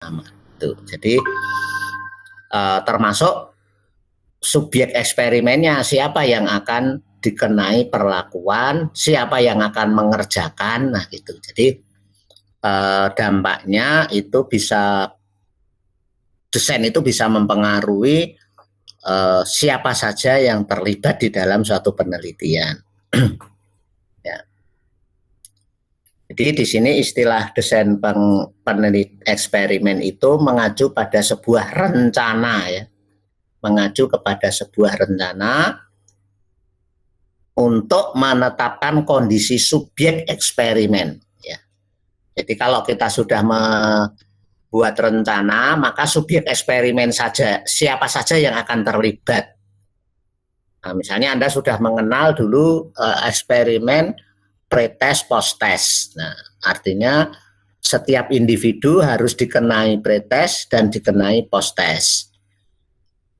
sama. Tuh. Jadi termasuk subjek eksperimennya, siapa yang akan dikenai perlakuan, siapa yang akan mengerjakan, nah gitu. Jadi dampaknya itu bisa, desain itu bisa mempengaruhi siapa saja yang terlibat di dalam suatu penelitian. Ya. Jadi di sini istilah desain eksperimen itu mengacu pada sebuah rencana, ya, mengacu kepada sebuah rencana untuk menetapkan kondisi subjek eksperimen. Ya. Jadi kalau kita sudah membuat rencana, maka subjek eksperimen saja, siapa saja yang akan terlibat. Nah, misalnya Anda sudah mengenal dulu eksperimen pretest posttest. Nah, artinya setiap individu harus dikenai pretest dan dikenai posttest.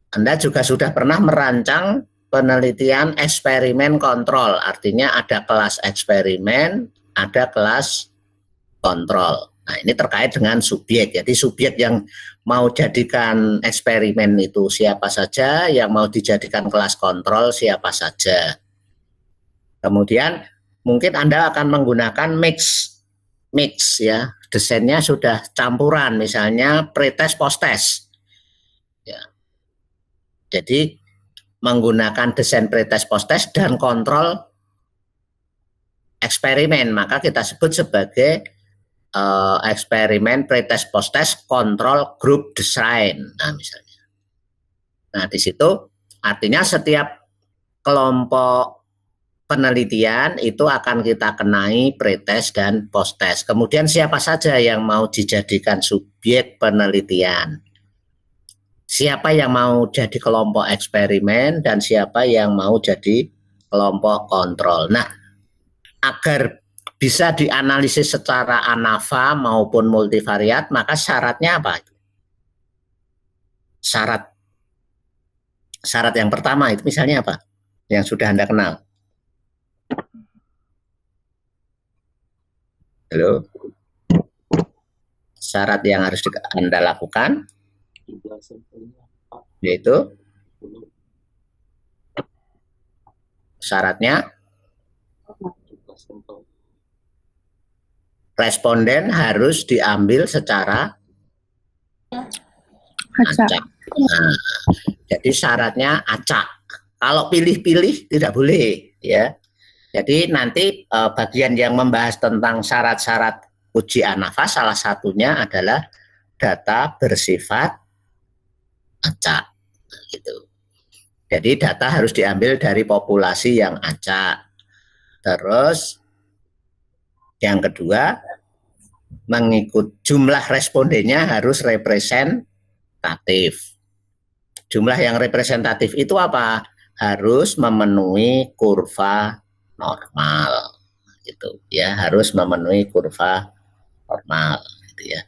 Anda juga sudah pernah merancang penelitian eksperimen kontrol, artinya ada kelas eksperimen, ada kelas kontrol. Nah, ini terkait dengan subjek. Jadi subjek yang mau jadikan eksperimen itu siapa saja, yang mau dijadikan kelas kontrol siapa saja. Kemudian mungkin Anda akan menggunakan mix ya, desainnya sudah campuran, misalnya pretest posttest. Ya. Jadi menggunakan desain pretest posttest dan kontrol eksperimen, maka kita sebut sebagai eksperimen pretest posttest kontrol group design. Nah, misalnya. Nah, di situ artinya setiap kelompok penelitian itu akan kita kenai pretest dan posttest. Kemudian siapa saja yang mau dijadikan subjek penelitian? Siapa yang mau jadi kelompok eksperimen dan siapa yang mau jadi kelompok kontrol. Nah, agar bisa dianalisis secara ANAVA maupun multivariat, maka syaratnya apa? Syarat yang pertama itu misalnya apa? Yang sudah Anda kenal. Halo? Syarat yang harus Anda lakukan yaitu syaratnya responden harus diambil secara acak. Nah, jadi syaratnya acak. Kalau pilih-pilih tidak boleh, ya. Jadi nanti bagian yang membahas tentang syarat-syarat uji ANAVA salah satunya adalah data bersifat acak. Gitu. Jadi data harus diambil dari populasi yang acak. Terus yang kedua, mengikut jumlah respondennya harus representatif. Jumlah yang representatif itu apa? Harus memenuhi kurva normal, gitu ya, harus memenuhi kurva normal, gitu ya.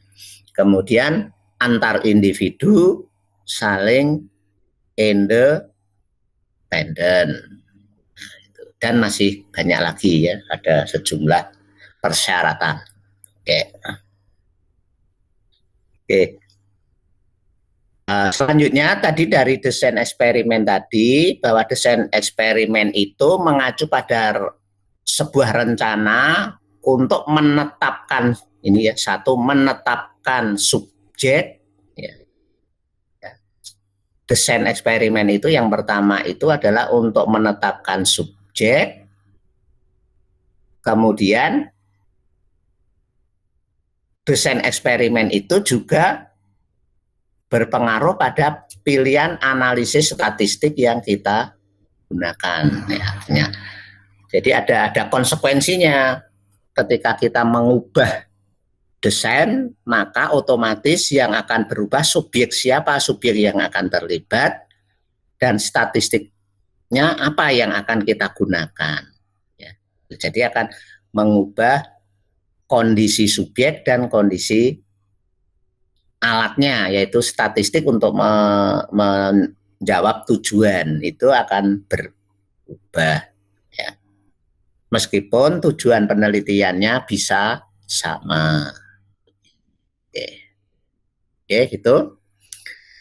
Kemudian antar individu saling independen, dan masih banyak lagi ya, ada sejumlah persyaratan. Oke. Selanjutnya tadi dari desain eksperimen tadi, bahwa desain eksperimen itu mengacu pada sebuah rencana untuk menetapkan ini ya, satu, menetapkan subjek. Ya. Desain eksperimen itu yang pertama itu adalah untuk menetapkan subjek, kemudian desain eksperimen itu juga berpengaruh pada pilihan analisis statistik yang kita gunakan. Ya. Jadi ada konsekuensinya ketika kita mengubah desain, maka otomatis yang akan berubah subjek siapa, subjek yang akan terlibat, dan statistiknya apa yang akan kita gunakan. Ya. Jadi akan mengubah kondisi subjek dan kondisi alatnya, yaitu statistik untuk menjawab tujuan itu akan berubah, ya. Meskipun tujuan penelitiannya bisa sama. Oke. Oke, gitu.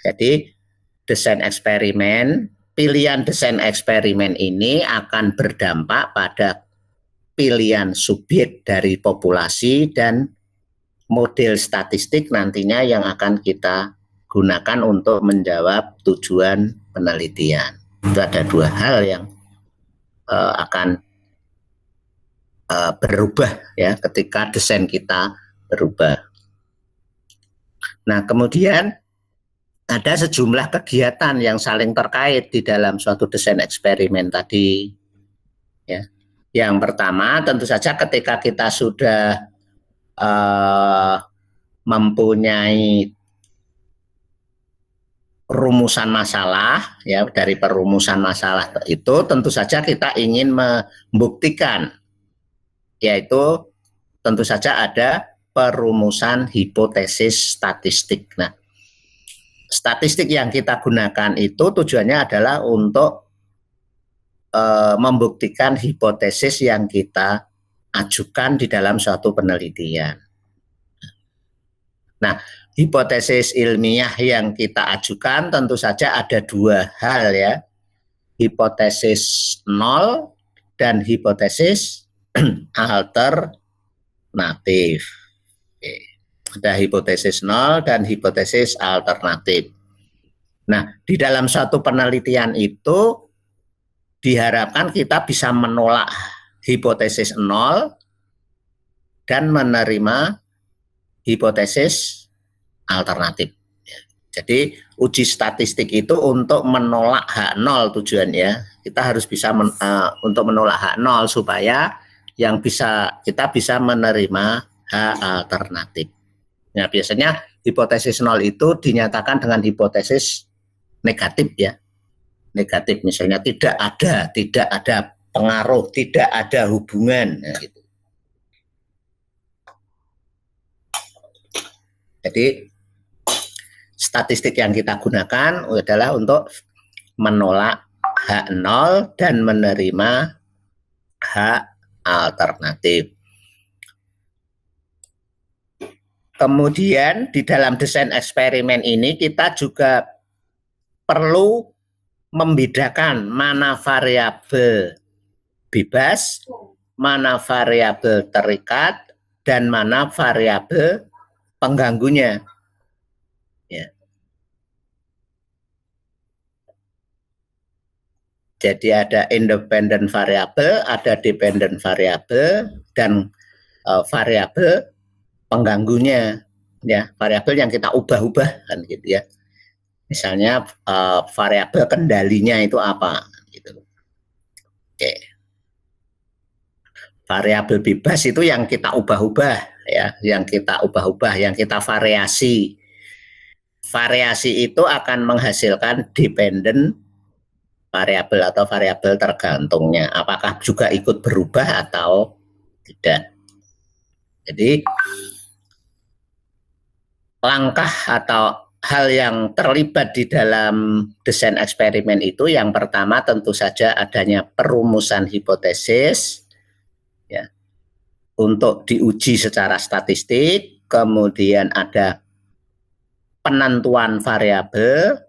Jadi desain eksperimen, pilihan desain eksperimen ini akan berdampak pada pilihan subjek dari populasi dan model statistik nantinya yang akan kita gunakan untuk menjawab tujuan penelitian. Itu ada dua hal yang akan berubah ya ketika desain kita berubah. Nah, kemudian ada sejumlah kegiatan yang saling terkait di dalam suatu desain eksperimen tadi. Ya. Yang pertama, tentu saja ketika kita sudah mempunyai rumusan masalah, ya dari perumusan masalah itu tentu saja kita ingin membuktikan, yaitu tentu saja ada perumusan hipotesis statistik. Nah, statistik yang kita gunakan itu tujuannya adalah untuk membuktikan hipotesis yang kita ajukan di dalam suatu penelitian. Nah, hipotesis ilmiah yang kita ajukan tentu saja ada dua hal ya, hipotesis nol dan hipotesis alternatif. Oke. Ada hipotesis nol dan hipotesis alternatif. Nah, di dalam suatu penelitian itu diharapkan kita bisa menolak hipotesis nol dan menerima hipotesis alternatif. Jadi uji statistik itu untuk menolak H0 tujuannya. Kita harus bisa untuk menolak H0 supaya yang kita bisa menerima H alternatif. Nah, biasanya hipotesis 0 itu dinyatakan dengan hipotesis negatif ya. Negatif misalnya tidak ada pengaruh, tidak ada hubungan gitu. Jadi statistik yang kita gunakan adalah untuk menolak H0 dan menerima H alternatif. Kemudian di dalam desain eksperimen ini kita juga perlu membedakan mana variabel bebas, mana variabel terikat, dan mana variabel pengganggunya. Ya. Jadi ada independent variabel, ada dependent variabel, dan variabel pengganggunya. Ya, variabel yang kita ubah-ubah kan gitu ya. Misalnya variabel kendalinya itu apa? Gitu. Oke. Variabel bebas itu yang kita ubah-ubah. Ya, yang kita ubah-ubah, yang kita variasi. Variasi itu akan menghasilkan dependent variabel atau variabel tergantungnya. Apakah juga ikut berubah atau tidak. Jadi langkah atau hal yang terlibat di dalam desain eksperimen itu yang pertama tentu saja adanya perumusan hipotesis ya, untuk diuji secara statistik, kemudian ada penentuan variabel,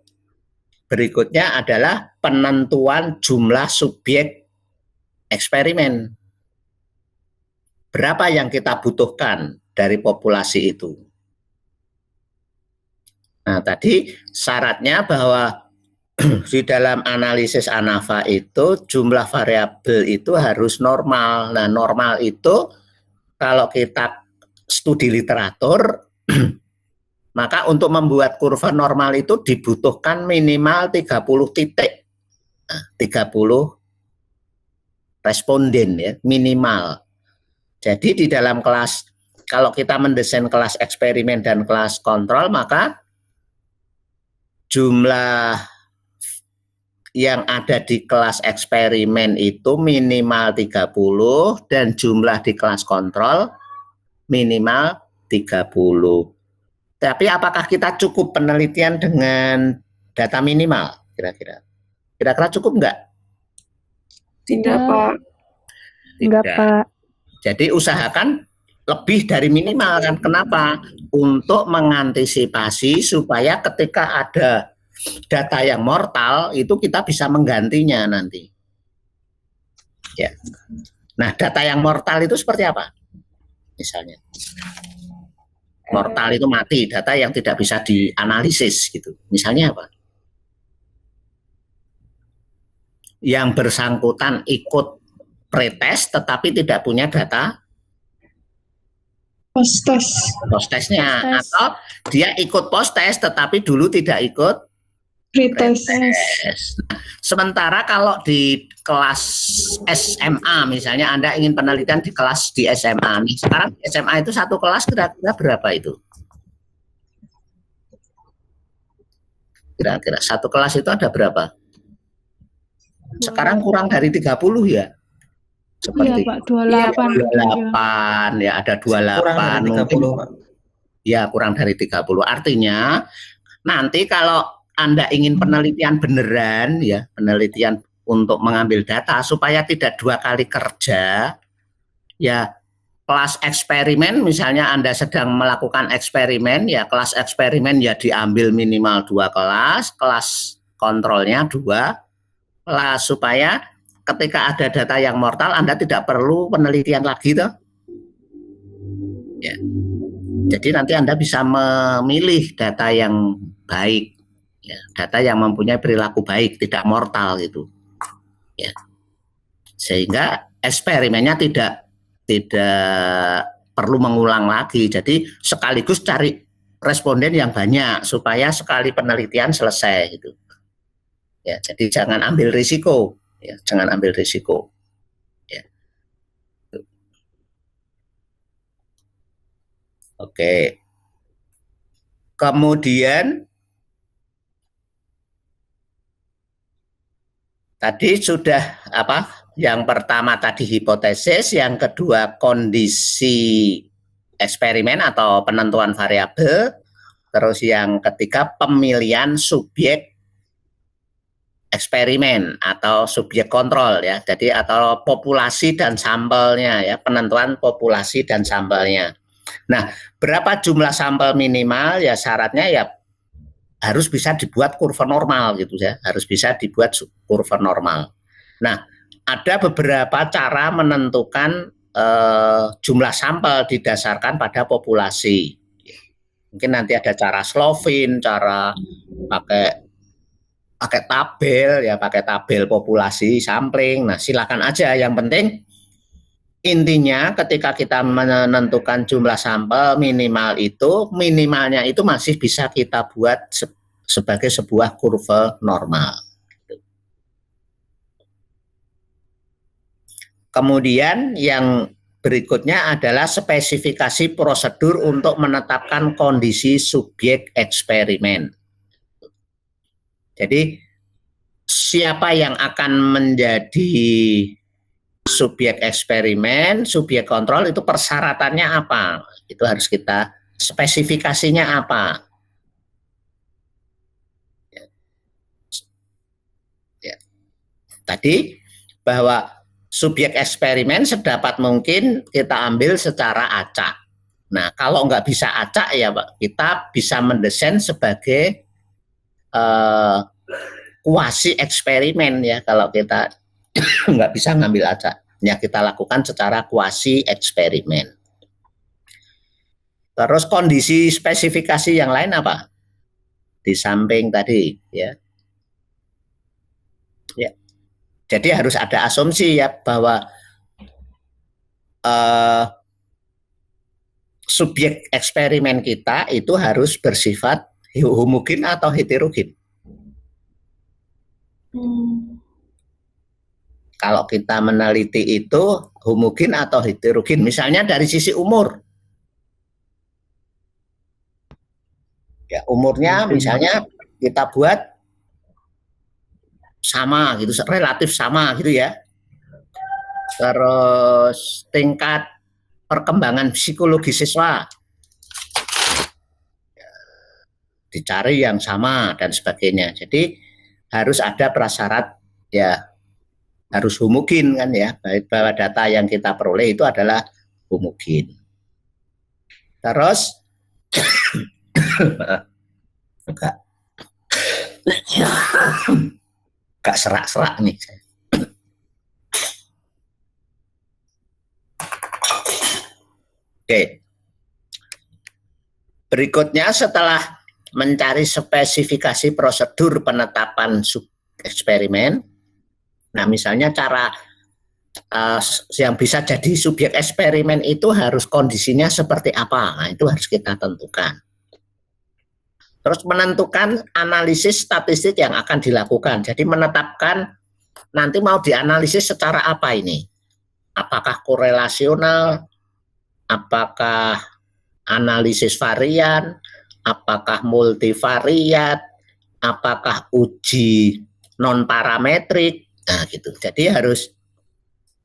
berikutnya adalah penentuan jumlah subjek eksperimen. Berapa yang kita butuhkan dari populasi itu. Nah, tadi syaratnya bahwa di dalam analisis ANAVA itu jumlah variabel itu harus normal. Nah, normal itu kalau kita studi literatur, maka untuk membuat kurva normal itu dibutuhkan minimal 30 titik. Nah, 30 responden ya, minimal. Jadi di dalam kelas, kalau kita mendesain kelas eksperimen dan kelas kontrol, maka jumlah yang ada di kelas eksperimen itu minimal 30 dan jumlah di kelas kontrol minimal 30. Tapi apakah kita cukup penelitian dengan data minimal? Kira-kira cukup enggak? Tidak, Pak. Enggak, Pak. Jadi usahakan lebih dari minimal kan. Kenapa? Untuk mengantisipasi supaya ketika ada data yang mortal itu kita bisa menggantinya nanti. Ya. Nah, data yang mortal itu seperti apa? Misalnya, mortal itu mati, data yang tidak bisa dianalisis gitu. Misalnya apa? Yang bersangkutan ikut pretest tetapi tidak punya data post-testnya, atau dia ikut post-test tetapi dulu tidak ikut pretest. Nah, sementara kalau di kelas SMA misalnya Anda ingin penelitian di kelas di SMA, nih, sekarang di SMA itu satu kelas kira-kira berapa itu? Kira-kira satu kelas itu ada berapa? Sekarang kurang dari 30 ya? Seperti iya, Pak, 28. Ya, ada 28 mungkin. Ya, kurang dari 30. Artinya nanti kalau Anda ingin penelitian beneran ya, penelitian untuk mengambil data supaya tidak 2 kali kerja, ya kelas eksperimen misalnya Anda sedang melakukan eksperimen, ya kelas eksperimen ya diambil minimal 2 kelas kontrolnya 2 kelas, supaya ketika ada data yang mortal Anda tidak perlu penelitian lagi toh. Ya. Jadi nanti Anda bisa memilih data yang baik. Ya, data yang mempunyai perilaku baik, tidak mortal gitu, ya, sehingga eksperimennya tidak perlu mengulang lagi. Jadi sekaligus cari responden yang banyak supaya sekali penelitian selesai gitu. Ya, jadi jangan ambil risiko, ya, jangan ambil risiko. Ya. Oke. Kemudian tadi sudah apa? Yang pertama tadi hipotesis, yang kedua kondisi eksperimen atau penentuan variabel, terus yang ketiga pemilihan subjek eksperimen atau subjek kontrol ya. Jadi atau populasi dan sampelnya ya, penentuan populasi dan sampelnya. Nah, berapa jumlah sampel minimal ya, syaratnya ya harus bisa dibuat kurva normal gitu ya, harus bisa dibuat kurva normal. Nah, ada beberapa cara menentukan jumlah sampel didasarkan pada populasi. Mungkin nanti ada cara Slovin, cara pakai tabel ya, pakai tabel populasi sampling. Nah, silakan aja, yang penting intinya ketika kita menentukan jumlah sampel minimalnya itu masih bisa kita buat sebagai sebuah kurva normal. Kemudian yang berikutnya adalah spesifikasi prosedur untuk menetapkan kondisi subjek eksperimen. Jadi siapa yang akan menjadi subjek eksperimen, subjek kontrol, itu persyaratannya apa? Itu harus kita spesifikasinya apa? Ya. Tadi bahwa subjek eksperimen sedapat mungkin kita ambil secara acak. Nah, kalau nggak bisa acak ya Pak, kita bisa mendesain sebagai kuasi eksperimen ya. Kalau kita nggak bisa ngambil acak, ya kita lakukan secara kuasi eksperimen. Terus kondisi spesifikasi yang lain apa? Di samping tadi ya. Ya. Jadi harus ada asumsi ya bahwa subjek eksperimen kita itu harus bersifat homogen atau heterogen. Kalau kita meneliti itu homogen atau heterogen, misalnya dari sisi umur. Ya, umurnya misalnya kita buat sama gitu, relatif sama gitu ya. Terus tingkat perkembangan psikologi siswa dicari yang sama dan sebagainya. Jadi harus ada prasyarat ya, harus homogen kan ya, bahwa data yang kita peroleh itu adalah homogen. Terus enggak serak-serak nih. Oke. Berikutnya setelah mencari spesifikasi prosedur penetapan eksperimen, nah misalnya cara yang bisa jadi subjek eksperimen itu harus kondisinya seperti apa, nah itu harus kita tentukan. Terus menentukan analisis statistik yang akan dilakukan, jadi menetapkan nanti mau dianalisis secara apa ini, apakah korelasional, apakah analisis varian, apakah multivariat, apakah uji non parametrik, nah gitu. Jadi harus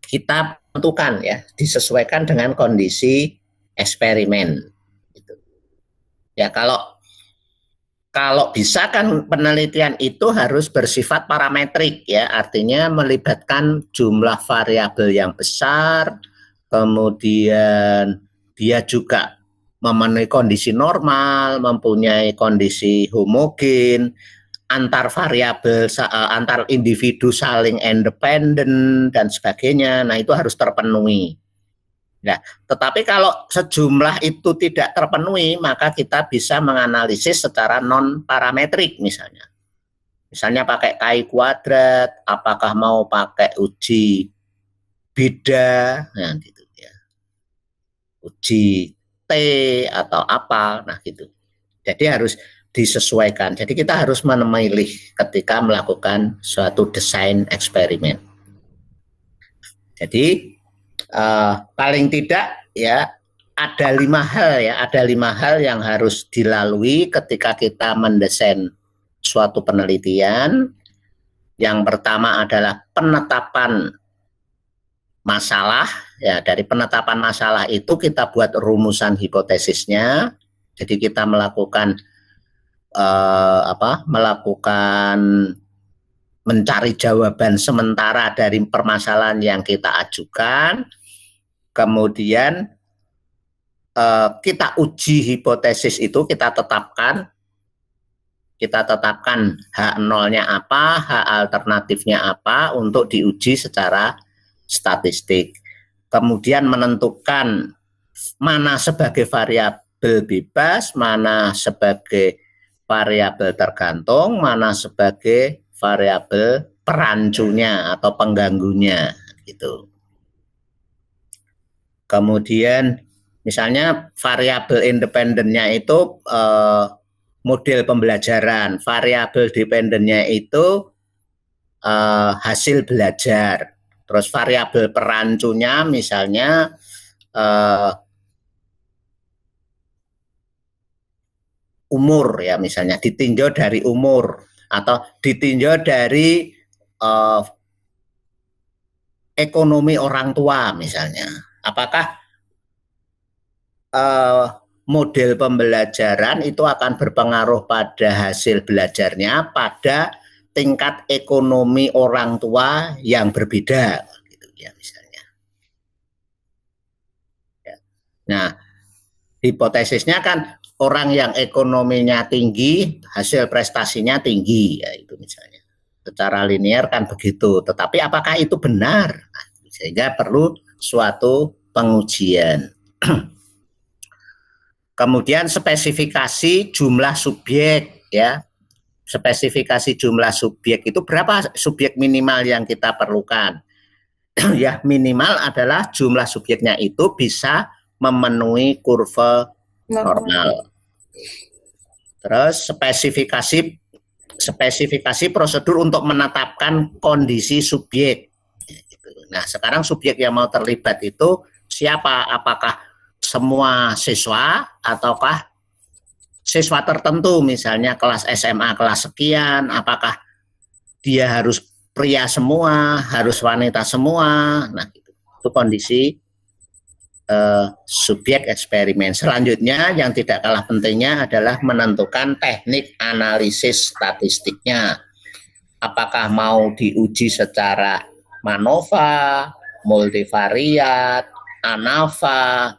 kita tentukan ya, disesuaikan dengan kondisi eksperimen. Gitu. Ya kalau bisa kan penelitian itu harus bersifat parametrik ya, artinya melibatkan jumlah variabel yang besar, kemudian dia juga memenuhi kondisi normal, mempunyai kondisi homogen, antar variabel, antar individu saling independen dan sebagainya. Nah, itu harus terpenuhi. Nah, tetapi kalau sejumlah itu tidak terpenuhi, maka kita bisa menganalisis secara non parametrik misalnya. Misalnya pakai KI kuadrat, apakah mau pakai uji beda, nah gitu ya. Uji T atau apa, nah gitu. Jadi harus disesuaikan. Jadi kita harus memilih ketika melakukan suatu desain eksperimen. Jadi paling tidak ya ada 5 hal ya, ada 5 hal yang harus dilalui ketika kita mendesain suatu penelitian. Yang pertama adalah penetapan masalah. Ya, dari penetapan masalah itu kita buat rumusan hipotesisnya. Jadi kita melakukan mencari jawaban sementara dari permasalahan yang kita ajukan. Kemudian kita uji hipotesis itu, kita tetapkan H0-nya apa, H alternatifnya apa untuk diuji secara statistik. Kemudian menentukan mana sebagai variabel bebas, mana sebagai variabel tergantung, mana sebagai variabel perancunya atau pengganggunya gitu. Kemudian misalnya variabel independennya itu model pembelajaran, variabel dependennya itu hasil belajar. Terus variabel perancunya misalnya umur ya, misalnya ditinjau dari umur atau ditinjau dari ekonomi orang tua misalnya. Apakah model pembelajaran itu akan berpengaruh pada hasil belajarnya pada tingkat ekonomi orang tua yang berbeda gitu ya misalnya. Ya. Nah, hipotesisnya kan orang yang ekonominya tinggi, hasil prestasinya tinggi, ya itu misalnya. Secara linear kan begitu, tetapi apakah itu benar? Nah, sehingga perlu suatu pengujian. Kemudian spesifikasi jumlah subjek ya. Spesifikasi jumlah subjek itu berapa subjek minimal yang kita perlukan? Ya, minimal adalah jumlah subjeknya itu bisa memenuhi kurva normal. Terus spesifikasi prosedur untuk menetapkan kondisi subjek. Nah, sekarang subjek yang mau terlibat itu siapa? Apakah semua siswa ataukah siswa tertentu, misalnya kelas SMA kelas sekian, apakah dia harus pria semua, harus wanita semua. Nah, itu kondisi subjek eksperimen. Selanjutnya yang tidak kalah pentingnya adalah menentukan teknik analisis statistiknya. Apakah mau diuji secara MANOVA, multivariat, ANAVA,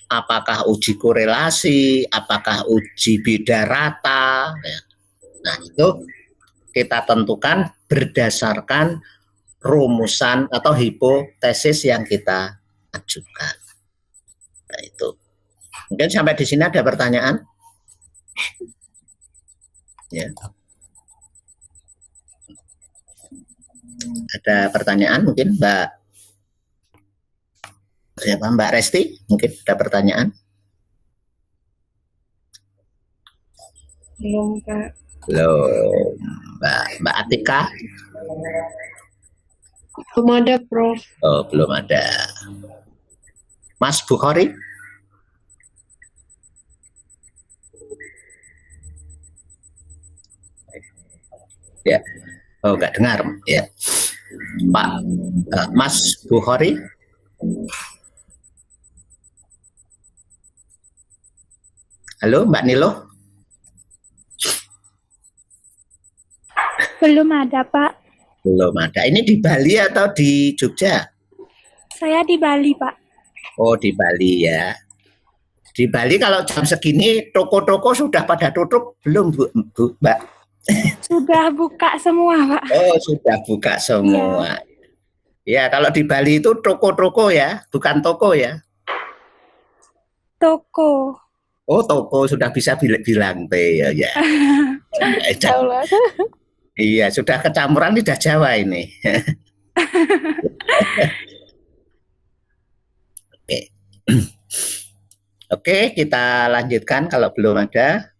apakah uji korelasi, apakah uji beda rata. Ya. Nah, itu kita tentukan berdasarkan rumusan atau hipotesis yang kita ajukan. Nah, itu. Mungkin sampai di sini ada pertanyaan? Ya. Ada pertanyaan mungkin Mbak siapa Mbak Resti? Mungkin ada pertanyaan? Belum, Pak. Belum. Mbak Atika? Belum ada, Prof. Oh, belum ada. Mas Bukhari? Ya. Oh, nggak dengar. Ya. Pak Mas Bukhari? Halo, Mbak Nilo? Belum ada, Pak. Belum ada. Ini di Bali atau di Jogja? Saya di Bali, Pak. Oh, di Bali ya. Di Bali kalau jam segini toko-toko sudah pada tutup belum, Bu, Mbak? Sudah buka semua, Pak. Oh, sudah buka semua. Ya, kalau di Bali itu toko-toko ya, bukan toko ya. Toko. Oh, toko sudah bisa bilang teh ya. Ya. Iya, sudah kecampuran lidah Jawa ini. Oke. Oke, kita lanjutkan kalau belum ada.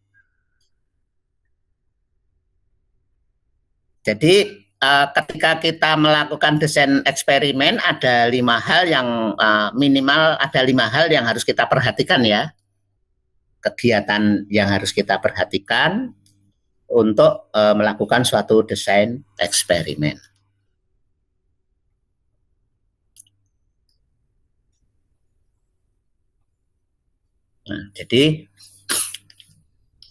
Jadi ketika kita melakukan desain eksperimen ada 5 hal yang minimal ada 5 hal yang harus kita perhatikan ya. Kegiatan yang harus kita perhatikan untuk melakukan suatu desain eksperimen. Nah, jadi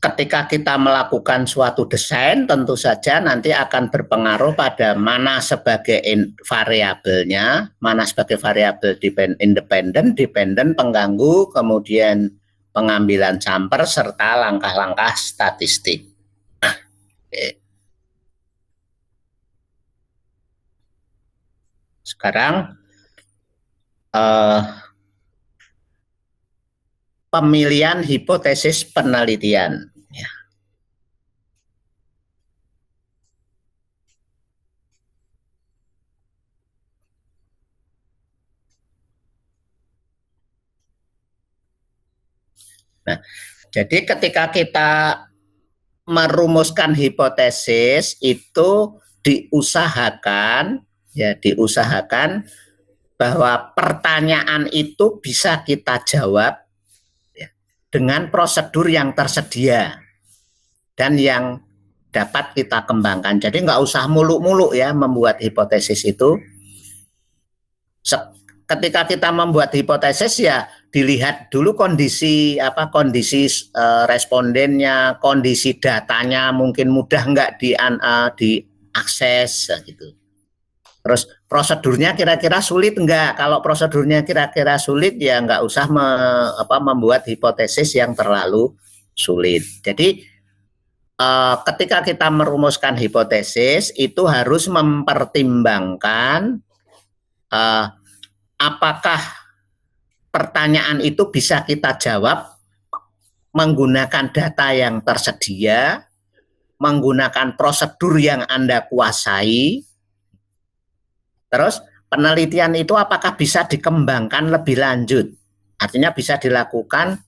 ketika kita melakukan suatu desain tentu saja nanti akan berpengaruh pada mana sebagai variabelnya, mana sebagai variabel independen, dependen, pengganggu, kemudian pengambilan sampel serta langkah-langkah statistik. Oke. Sekarang pemilihan hipotesis penelitian. Ya. Nah, jadi ketika kita merumuskan hipotesis itu diusahakan bahwa pertanyaan itu bisa kita jawab ya, dengan prosedur yang tersedia dan yang dapat kita kembangkan. Jadi nggak usah muluk-muluk ya membuat hipotesis itu. Ketika kita membuat hipotesis ya dilihat dulu kondisi respondennya, kondisi datanya mungkin mudah nggak diakses gitu. Terus prosedurnya kira-kira sulit enggak? Kalau prosedurnya kira-kira sulit ya nggak usah membuat hipotesis yang terlalu sulit. Jadi ketika kita merumuskan hipotesis itu harus mempertimbangkan apakah pertanyaan itu bisa kita jawab menggunakan data yang tersedia, menggunakan prosedur yang Anda kuasai. Terus penelitian itu apakah bisa dikembangkan lebih lanjut? Artinya bisa dilakukan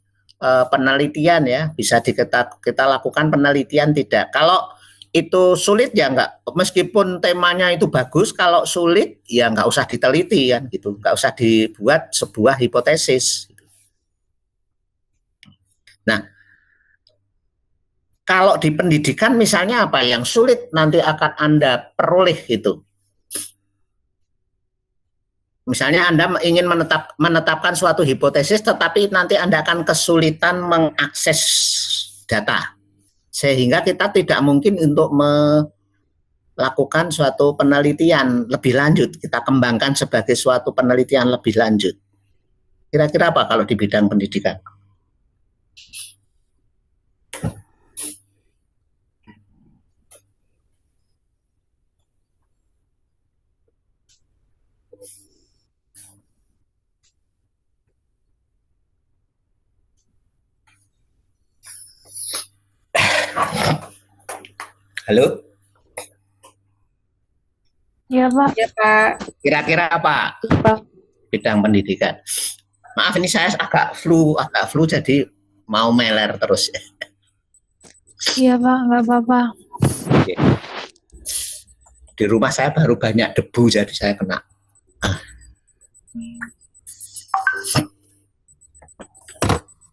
penelitian ya, bisa kita lakukan penelitian tidak. Kalau itu sulit ya enggak, meskipun temanya itu bagus, kalau sulit ya enggak usah diteliti kan gitu, enggak usah dibuat sebuah hipotesis. Nah, kalau di pendidikan misalnya apa yang sulit nanti akan Anda peroleh gitu. Misalnya Anda ingin menetapkan suatu hipotesis, tetapi nanti Anda akan kesulitan mengakses data. Sehingga kita tidak mungkin untuk melakukan suatu penelitian lebih lanjut. Kita kembangkan sebagai suatu penelitian lebih lanjut. Kira-kira apa kalau di bidang pendidikan? Halo? Iya, Pak. Ya, Pak. Kira-kira apa Pak. bidang pendidikan? Maaf, ini saya agak flu jadi mau meler terus. Iya, Pak. Nggak apa-apa. Di rumah saya baru banyak debu, jadi saya kena.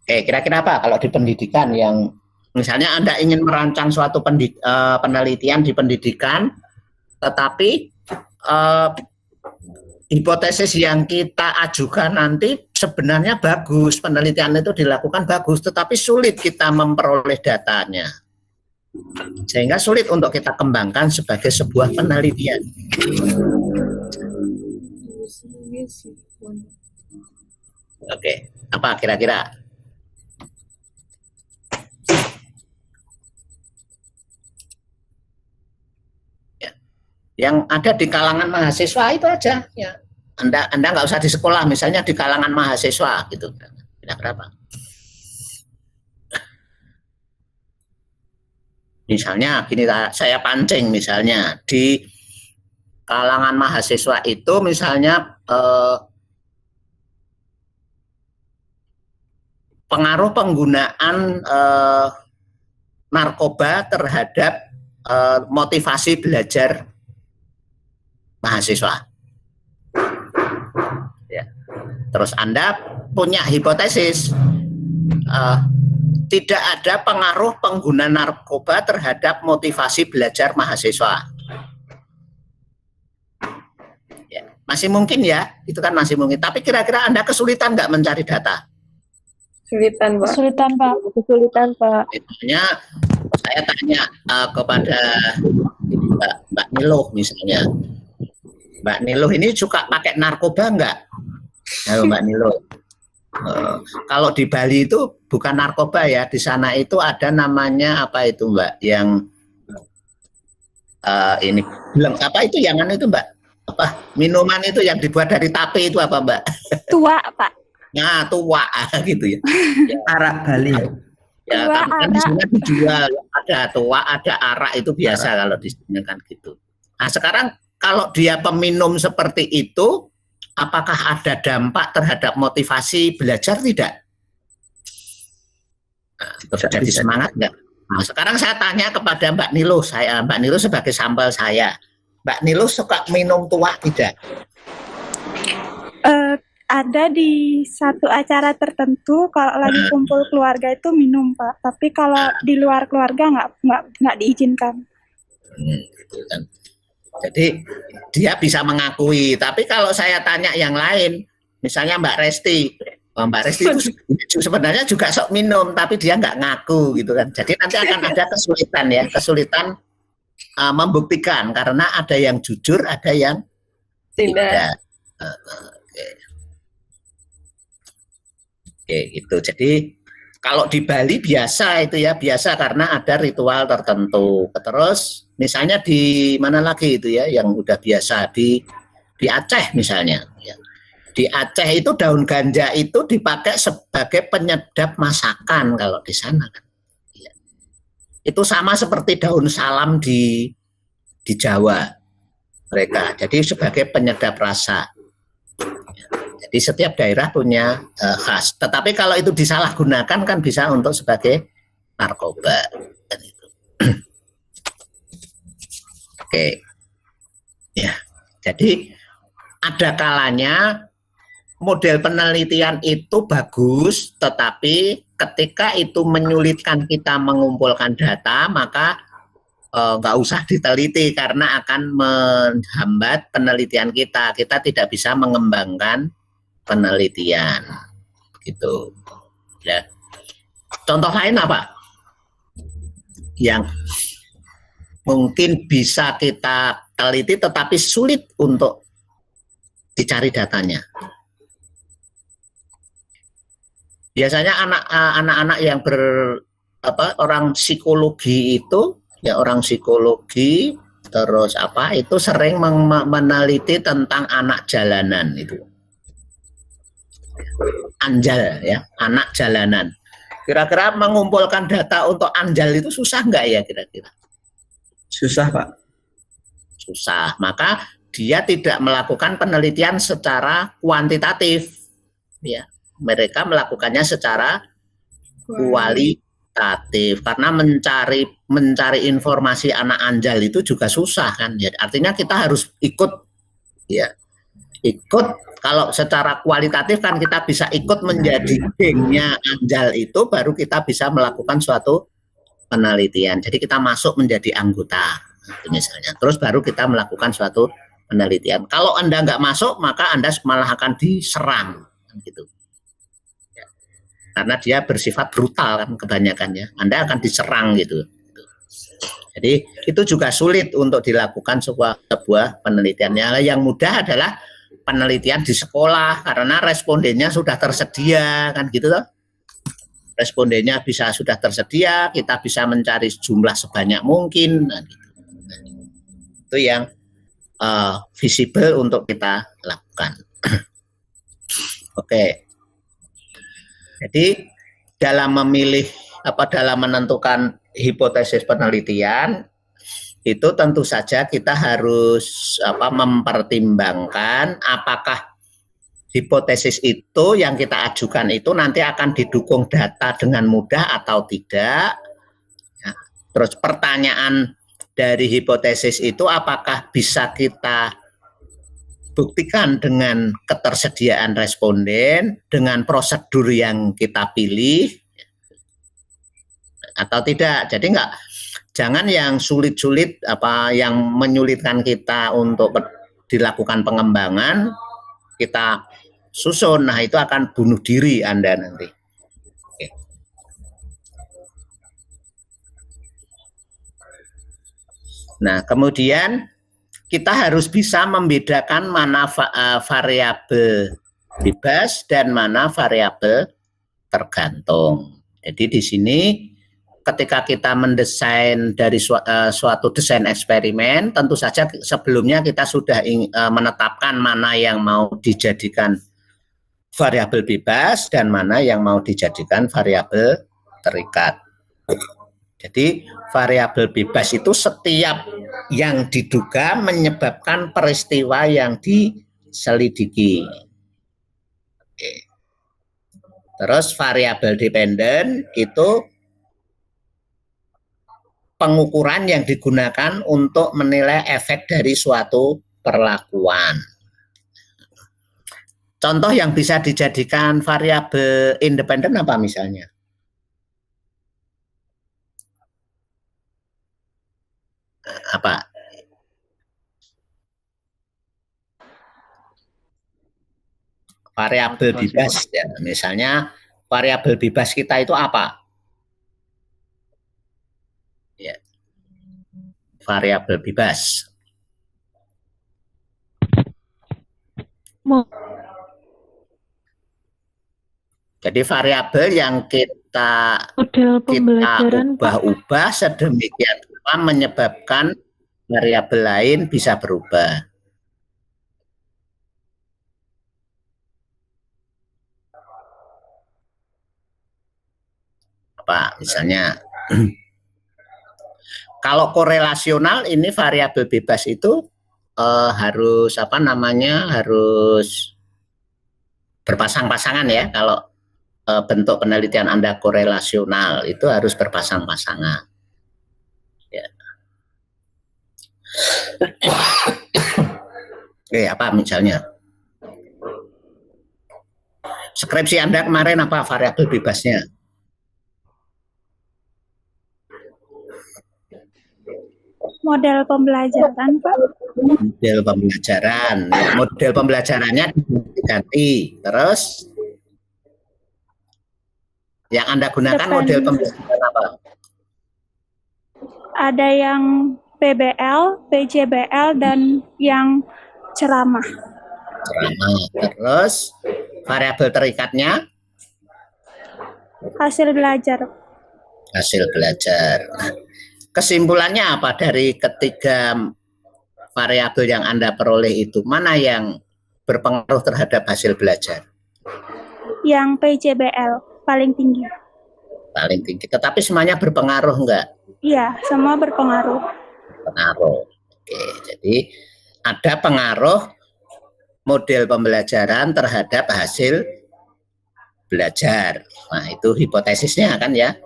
Kira-kira apa kalau di pendidikan yang misalnya Anda ingin merancang suatu penelitian di pendidikan, tetapi hipotesis yang kita ajukan nanti sebenarnya bagus, penelitian itu dilakukan bagus, tetapi sulit kita memperoleh datanya. Sehingga sulit untuk kita kembangkan sebagai sebuah penelitian. Oke, apa kira-kira? Ya. Yang ada di kalangan mahasiswa itu aja, ya. Anda nggak usah di sekolah, misalnya di kalangan mahasiswa gitu. Kira-kira apa? Misalnya gini, saya pancing misalnya di kalangan mahasiswa itu misalnya pengaruh penggunaan narkoba terhadap motivasi belajar mahasiswa. Ya. Terus Anda punya hipotesis tidak ada pengaruh pengguna narkoba terhadap motivasi belajar mahasiswa. Ya, masih mungkin ya, itu kan masih mungkin. Tapi kira-kira Anda kesulitan nggak mencari data? Kesulitan, Pak. Kesulitan, Pak. Kesulitan, Pak. Misalnya saya tanya kepada Mbak Niluh misalnya. Mbak Niluh ini suka pakai narkoba nggak? Halo Mbak Niluh. Kalau di Bali itu bukan narkoba ya, di sana itu ada namanya apa itu Mbak, yang ini bilang apa itu yang itu Mbak, apa minuman itu yang dibuat dari tape itu apa Mbak? Tua, Pak. Nah tua gitu ya. Arak Bali. Ya Tua, kan di sana dijual ada tua ada arak itu biasa kalau di sini kan gitu. Nah sekarang kalau dia peminum seperti itu, apakah ada dampak terhadap motivasi belajar tidak? Nah, jadi semangat enggak? Nah, sekarang saya tanya kepada Mbak Niluh, Mbak Niluh sebagai sampel saya. Mbak Niluh suka minum tua tidak? Ada di satu acara tertentu kalau lagi kumpul keluarga itu minum, Pak. Tapi kalau di luar keluarga nggak diizinkan. Gitu kan. Jadi dia bisa mengakui, tapi kalau saya tanya yang lain, misalnya Mbak Resti itu sebenarnya juga sok minum, tapi dia nggak ngaku gitu kan. Jadi nanti akan ada kesulitan membuktikan karena ada yang jujur, ada yang tidak. Oke, gitu. Jadi kalau di Bali biasa itu ya, biasa karena ada ritual tertentu. Terus misalnya di mana lagi itu ya yang udah biasa di Aceh misalnya ya. Di Aceh itu daun ganja itu dipakai sebagai penyedap masakan kalau di sana kan. Ya. Itu sama seperti daun salam di Jawa mereka. Jadi sebagai penyedap rasa. Jadi setiap daerah punya khas. Tetapi kalau itu disalahgunakan kan bisa untuk sebagai narkoba. Oke. Ya. Jadi ada kalanya model penelitian itu bagus, tetapi ketika itu menyulitkan kita mengumpulkan data, maka nggak usah diteliti karena akan menghambat penelitian kita. Kita tidak bisa mengembangkan penelitian gitu ya. Contoh lain apa yang mungkin bisa kita teliti tetapi sulit untuk dicari datanya? Biasanya anak-anak yang orang psikologi itu, ya orang psikologi terus itu sering meneliti tentang anak jalanan itu. Anjal ya, anak jalanan. Kira-kira mengumpulkan data untuk anjal itu susah nggak ya kira-kira? Susah, Pak. Susah. Maka dia tidak melakukan penelitian secara kuantitatif. Ya, mereka melakukannya secara kualitatif karena mencari informasi anak anjal itu juga susah kan. Ya, artinya kita harus ikut ya. Ikut kalau secara kualitatif kan kita bisa ikut menjadi gengnya anjal itu baru kita bisa melakukan suatu penelitian. Jadi kita masuk menjadi anggota misalnya. Terus baru kita melakukan suatu penelitian. Kalau Anda nggak masuk maka Anda malah akan diserang gitu. Karena dia bersifat brutal kan kebanyakannya. Anda akan diserang gitu. Jadi itu juga sulit untuk dilakukan sebuah penelitiannya. Yang mudah adalah penelitian di sekolah karena respondennya sudah tersedia kan gitu loh. Respondennya sudah tersedia, kita bisa mencari jumlah sebanyak mungkin nah, gitu. Itu yang visible untuk kita lakukan. Oke. Jadi dalam menentukan hipotesis penelitian itu tentu saja kita harus mempertimbangkan apakah hipotesis itu yang kita ajukan itu nanti akan didukung data dengan mudah atau tidak. Ya. Terus pertanyaan dari hipotesis itu apakah bisa kita buktikan dengan ketersediaan responden, dengan prosedur yang kita pilih atau tidak. Jadi jangan yang sulit-sulit yang menyulitkan kita untuk dilakukan pengembangan kita susun. Nah, itu akan bunuh diri Anda nanti. Oke. Nah, kemudian kita harus bisa membedakan mana variabel bebas dan mana variabel tergantung. Jadi di sini ketika kita mendesain dari suatu desain eksperimen, tentu saja sebelumnya kita sudah menetapkan mana yang mau dijadikan variabel bebas dan mana yang mau dijadikan variabel terikat. Jadi variabel bebas itu setiap yang diduga menyebabkan peristiwa yang diselidiki. Oke. Terus variabel dependen itu pengukuran yang digunakan untuk menilai efek dari suatu perlakuan. Contoh yang bisa dijadikan variabel independen apa misalnya? Apa? Variabel bebas ya. Misalnya variabel bebas kita itu apa? Ya. Variabel bebas. Jadi variabel yang kita ubah-ubah sedemikian rupa menyebabkan variabel lain bisa berubah. Apa misalnya? Kalau korelasional ini variabel bebas itu harus harus berpasang-pasangan ya. Kalau bentuk penelitian Anda korelasional itu harus berpasang-pasangan. Ya. Oke, apa misalnya? Skripsi Anda kemarin apa variabel bebasnya? Model pembelajaran, Pak. Model pembelajaran. Ya, model pembelajarannya diganti. Terus yang Anda gunakan model pembelajaran apa? Ada yang PBL, PJBL, dan yang ceramah. Ceramah. Terus variabel terikatnya? hasil belajar. Hasil belajar. Nah, kesimpulannya apa dari ketiga variabel yang Anda peroleh itu? Mana yang berpengaruh terhadap hasil belajar? Yang PJBL paling tinggi. Paling tinggi. Tetapi semuanya berpengaruh enggak? Iya, semua berpengaruh. Pengaruh. Oke, jadi ada pengaruh model pembelajaran terhadap hasil belajar. Nah, itu hipotesisnya kan ya.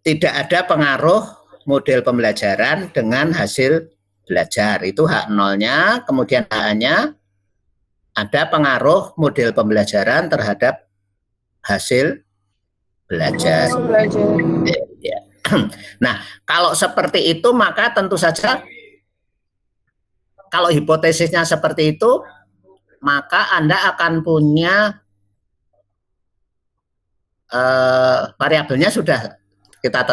Tidak ada pengaruh model pembelajaran dengan hasil belajar. Itu hak nolnya, kemudian haknya ada pengaruh model pembelajaran terhadap hasil belajar. Ya. Nah, kalau seperti itu maka tentu saja kalau hipotesisnya seperti itu, maka Anda akan punya variabelnya sudah kita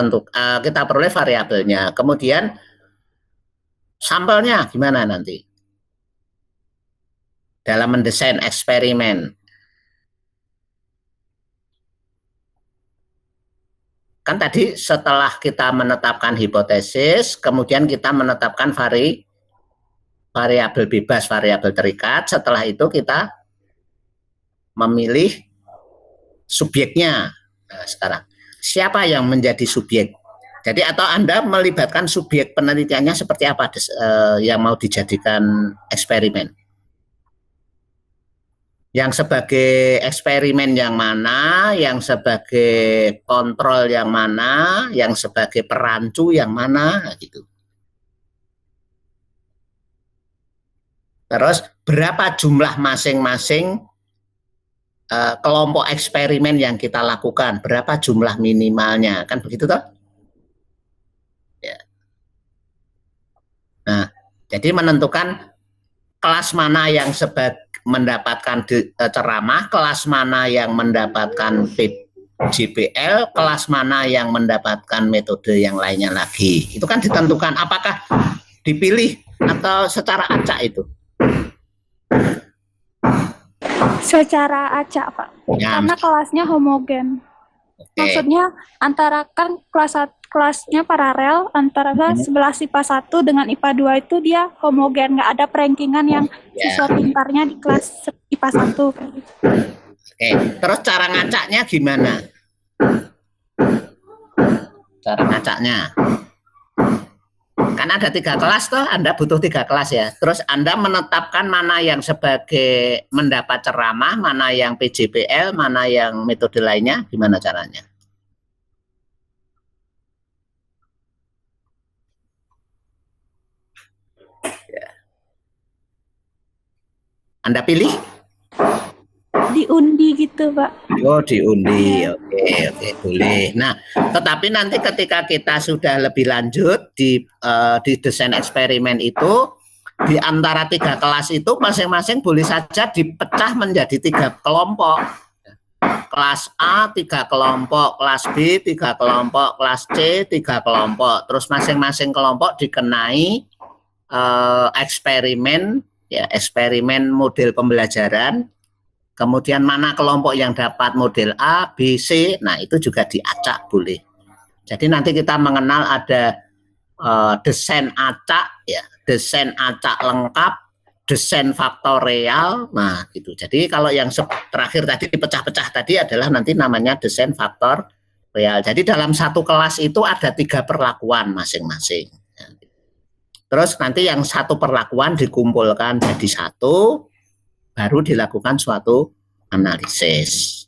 kita peroleh variabelnya. Kemudian sampelnya gimana nanti dalam mendesain eksperimen? Kan tadi setelah kita menetapkan hipotesis, kemudian kita menetapkan variabel bebas, variabel terikat. Setelah itu kita memilih subjeknya. Nah, sekarang siapa yang menjadi subjek? Jadi atau Anda melibatkan subjek penelitiannya seperti apa yang mau dijadikan eksperimen? Yang sebagai eksperimen yang mana, yang sebagai kontrol yang mana, yang sebagai perancu yang mana, gitu. Terus berapa jumlah masing-masing kelompok eksperimen yang kita lakukan, berapa jumlah minimalnya, kan begitu toh? Ya. Nah, jadi menentukan kelas mana yang mendapatkan ceramah, kelas mana yang mendapatkan PJBL, kelas mana yang mendapatkan metode yang lainnya lagi. Itu kan ditentukan apakah dipilih atau secara acak itu. Secara acak, Pak. Ya, Karena kelasnya homogen. oke. Maksudnya antara kan kelasnya paralel antara 11 IPA 1 dengan IPA 2 itu dia homogen, nggak ada perankingan yang siswa pintarnya di kelas IPA 1. Oke, terus cara ngacaknya gimana? Cara ngacaknya. Kan ada 3 kelas toh, Anda butuh 3 kelas ya. Terus Anda menetapkan mana yang sebagai mendapat ceramah, mana yang PJBL, mana yang metode lainnya, gimana caranya? Ya. Anda pilih? Diundi gitu, Pak. Oh, diundi. Oke, boleh. Nah, tetapi nanti ketika kita sudah lebih lanjut di desain eksperimen itu, di antara 3 kelas itu masing-masing boleh saja dipecah menjadi 3 kelompok. Kelas A 3 kelompok, kelas B 3 kelompok, kelas C 3 kelompok. Terus masing-masing kelompok dikenai eksperimen, ya, eksperimen model pembelajaran. Kemudian mana kelompok yang dapat model A, B, C, nah itu juga diacak boleh. Jadi nanti kita mengenal ada desain acak, ya, desain acak lengkap, desain faktorial, nah gitu. Jadi kalau yang terakhir tadi dipecah-pecah tadi adalah nanti namanya desain faktorial. Jadi dalam satu kelas itu ada 3 perlakuan masing-masing. Terus nanti yang satu perlakuan dikumpulkan jadi satu, baru dilakukan suatu analisis.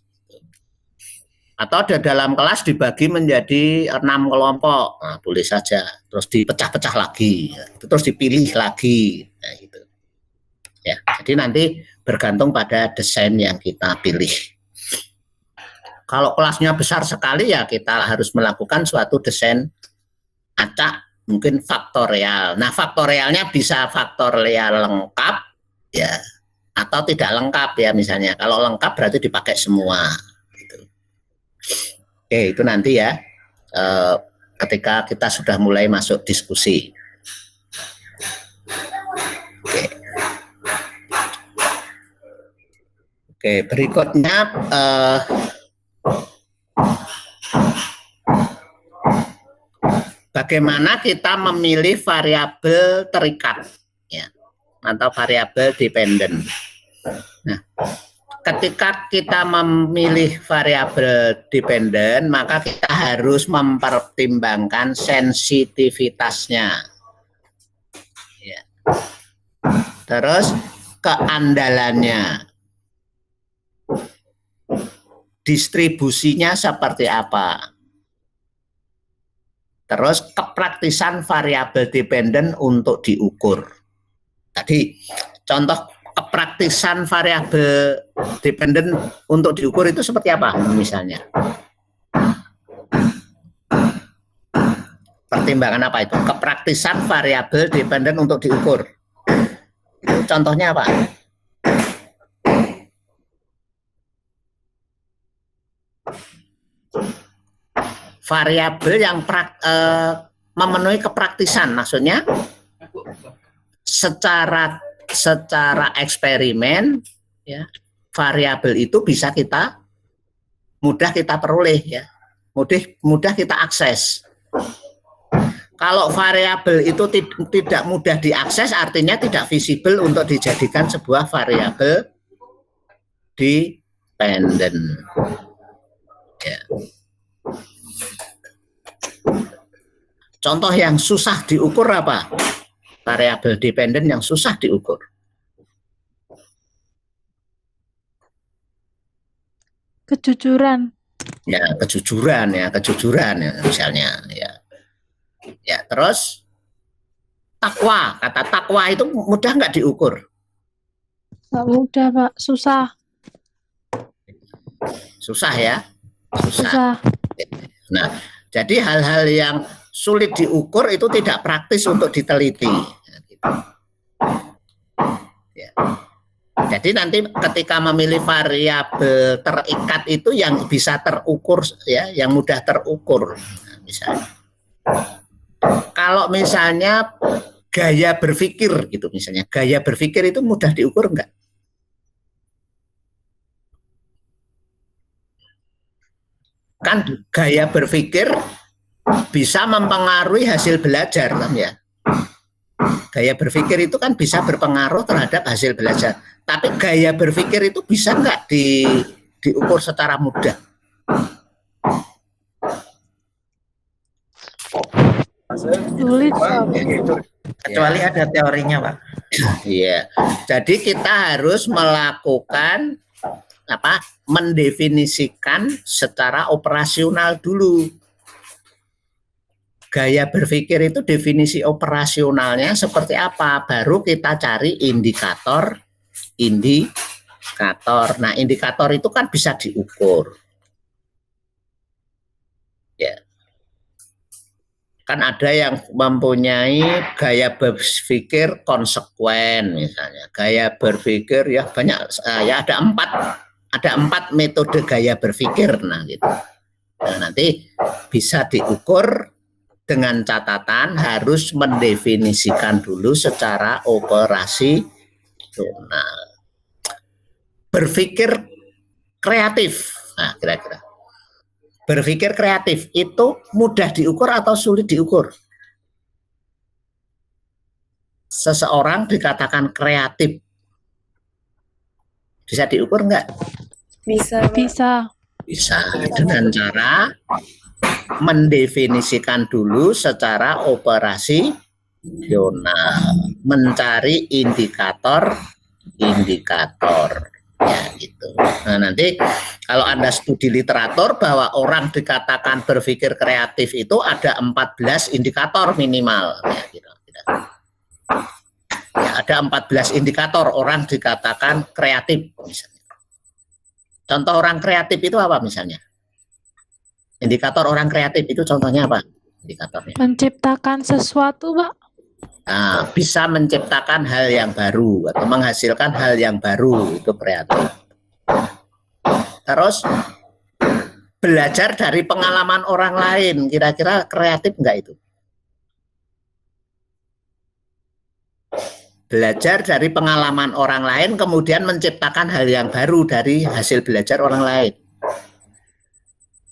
Atau dalam kelas dibagi menjadi 6 kelompok, nah, boleh saja. Terus dipecah-pecah lagi, terus dipilih lagi, nah, gitu. Ya, jadi nanti bergantung pada desain yang kita pilih. Kalau kelasnya besar sekali ya kita harus melakukan suatu desain acak, mungkin faktorial. Nah, faktorialnya bisa faktorial lengkap, ya, atau tidak lengkap ya misalnya. Kalau lengkap berarti dipakai semua. Gitu. Oke, itu nanti ya ketika kita sudah mulai masuk diskusi. Oke, berikutnya bagaimana kita memilih variabel terikat, ya, atau variabel dependen. Nah, ketika kita memilih variabel dependen, maka kita harus mempertimbangkan sensitivitasnya. Ya. Terus keandalannya, distribusinya seperti apa. Terus kepraktisan variabel dependen untuk diukur. Tadi contoh kepraktisan variabel dependen untuk diukur itu seperti apa misalnya? Pertimbangan apa itu? Kepraktisan variabel dependen untuk diukur. Itu contohnya apa? Variabel yang memenuhi kepraktisan, maksudnya secara eksperimen, ya, variabel itu bisa mudah kita peroleh, ya, mudah kita akses. Kalau variabel itu tidak mudah diakses, artinya tidak visible untuk dijadikan sebuah variabel dependen. Ya. Contoh yang susah diukur apa? Variabel dependen yang susah diukur. Kejujuran. Ya, kejujuran ya misalnya, ya. Ya, terus takwa, kata takwa itu mudah nggak diukur? Nggak mudah, Pak. Susah. Susah ya? Susah. Nah, jadi hal-hal yang sulit diukur itu tidak praktis untuk diteliti. Ya. Jadi nanti ketika memilih variabel terikat itu yang bisa terukur, ya, yang mudah terukur. Nah, misalnya, kalau misalnya gaya berpikir, gitu misalnya, gaya berpikir itu mudah diukur enggak? Kan gaya berpikir bisa mempengaruhi hasil belajar, kan ya. Gaya berpikir itu kan bisa berpengaruh terhadap hasil belajar. Tapi gaya berpikir itu bisa nggak diukur secara mudah? Sulit, Kecuali ada teorinya, Pak. Iya. Jadi kita harus melakukan mendefinisikan secara operasional dulu. Gaya berpikir itu definisi operasionalnya seperti apa, baru kita cari indikator. Nah, indikator itu kan bisa diukur. Ya. Kan ada yang mempunyai gaya berpikir konsekuen misalnya. Gaya berpikir ya banyak, ya ada empat metode gaya berpikir, nah gitu. Nah, nanti bisa diukur dengan catatan harus mendefinisikan dulu secara operasional. Berpikir kreatif, nah kira-kira. Berpikir kreatif itu mudah diukur atau sulit diukur? Seseorang dikatakan kreatif, bisa diukur enggak? Bisa. Bisa dengan cara mendefinisikan dulu secara operasional, mencari indikator, ya gitu. Nah, nanti kalau Anda studi literatur bahwa orang dikatakan berpikir kreatif itu ada 14 indikator minimal, ya gitu. Ya, ada 14 indikator orang dikatakan kreatif misalnya. Contoh orang kreatif itu apa misalnya? Indikator orang kreatif itu contohnya apa? Indikatornya. Menciptakan sesuatu, Pak. Nah, bisa menciptakan hal yang baru atau menghasilkan hal yang baru, itu kreatif. Terus belajar dari pengalaman orang lain, kira-kira kreatif enggak itu? Belajar dari pengalaman orang lain kemudian menciptakan hal yang baru dari hasil belajar orang lain.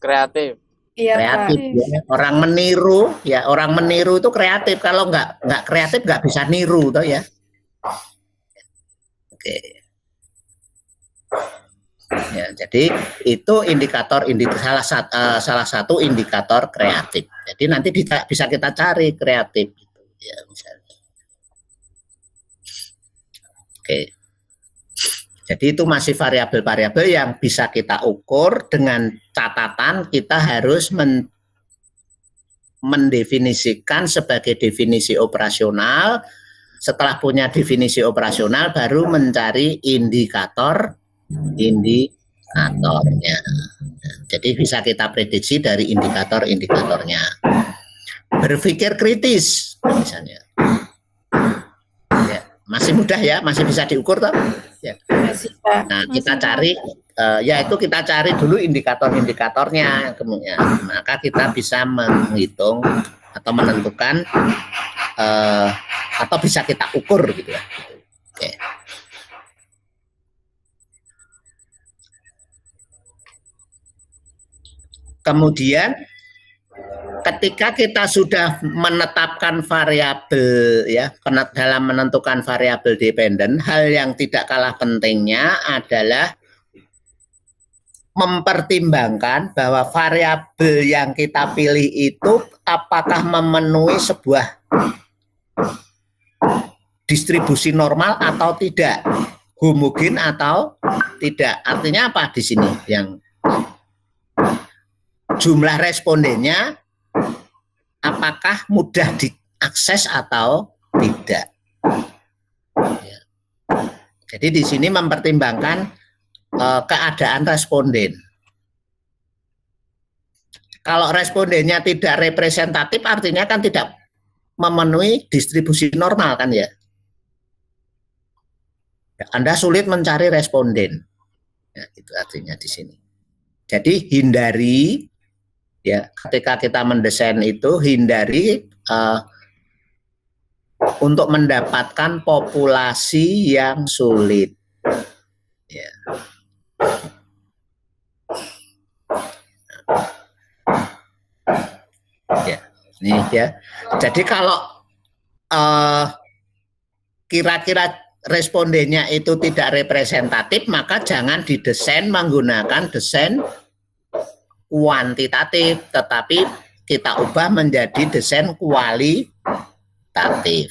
Kreatif. Iya, Pak. Kreatif ya. Orang meniru ya, orang meniru itu kreatif. Kalau nggak kreatif nggak bisa niru toh ya. Oke. Ya, jadi itu salah satu indikator kreatif. Jadi nanti bisa kita cari kreatif gitu ya misalnya. Oke. Jadi itu masih variabel-variabel yang bisa kita ukur dengan catatan kita harus mendefinisikan sebagai definisi operasional. Setelah punya definisi operasional baru mencari indikatornya. Jadi bisa kita prediksi dari indikator-indikatornya. Berpikir kritis misalnya. Ya, masih mudah ya, masih bisa diukur toh? Ya. Nah, kita cari yaitu kita cari dulu indikator-indikatornya, kemudian maka kita bisa menghitung atau menentukan atau bisa kita ukur gitu ya. Oke. Kemudian ketika kita sudah menetapkan variabel ya, dalam menentukan variabel dependen, hal yang tidak kalah pentingnya adalah mempertimbangkan bahwa variabel yang kita pilih itu apakah memenuhi sebuah distribusi normal atau tidak, homogen atau tidak. Artinya apa di sini? Yang jumlah respondennya apakah mudah diakses atau tidak. Ya. Jadi di sini mempertimbangkan keadaan responden. Kalau respondennya tidak representatif, artinya kan tidak memenuhi distribusi normal kan ya. Anda sulit mencari responden. Ya, itu artinya di sini. Jadi hindari ya, ketika kita mendesain itu hindari untuk mendapatkan populasi yang sulit. Ya. Ya, ini ya. Jadi kalau kira-kira respondennya itu tidak representatif, maka jangan didesain menggunakan desain kuantitatif, tetapi kita ubah menjadi desain kualitatif.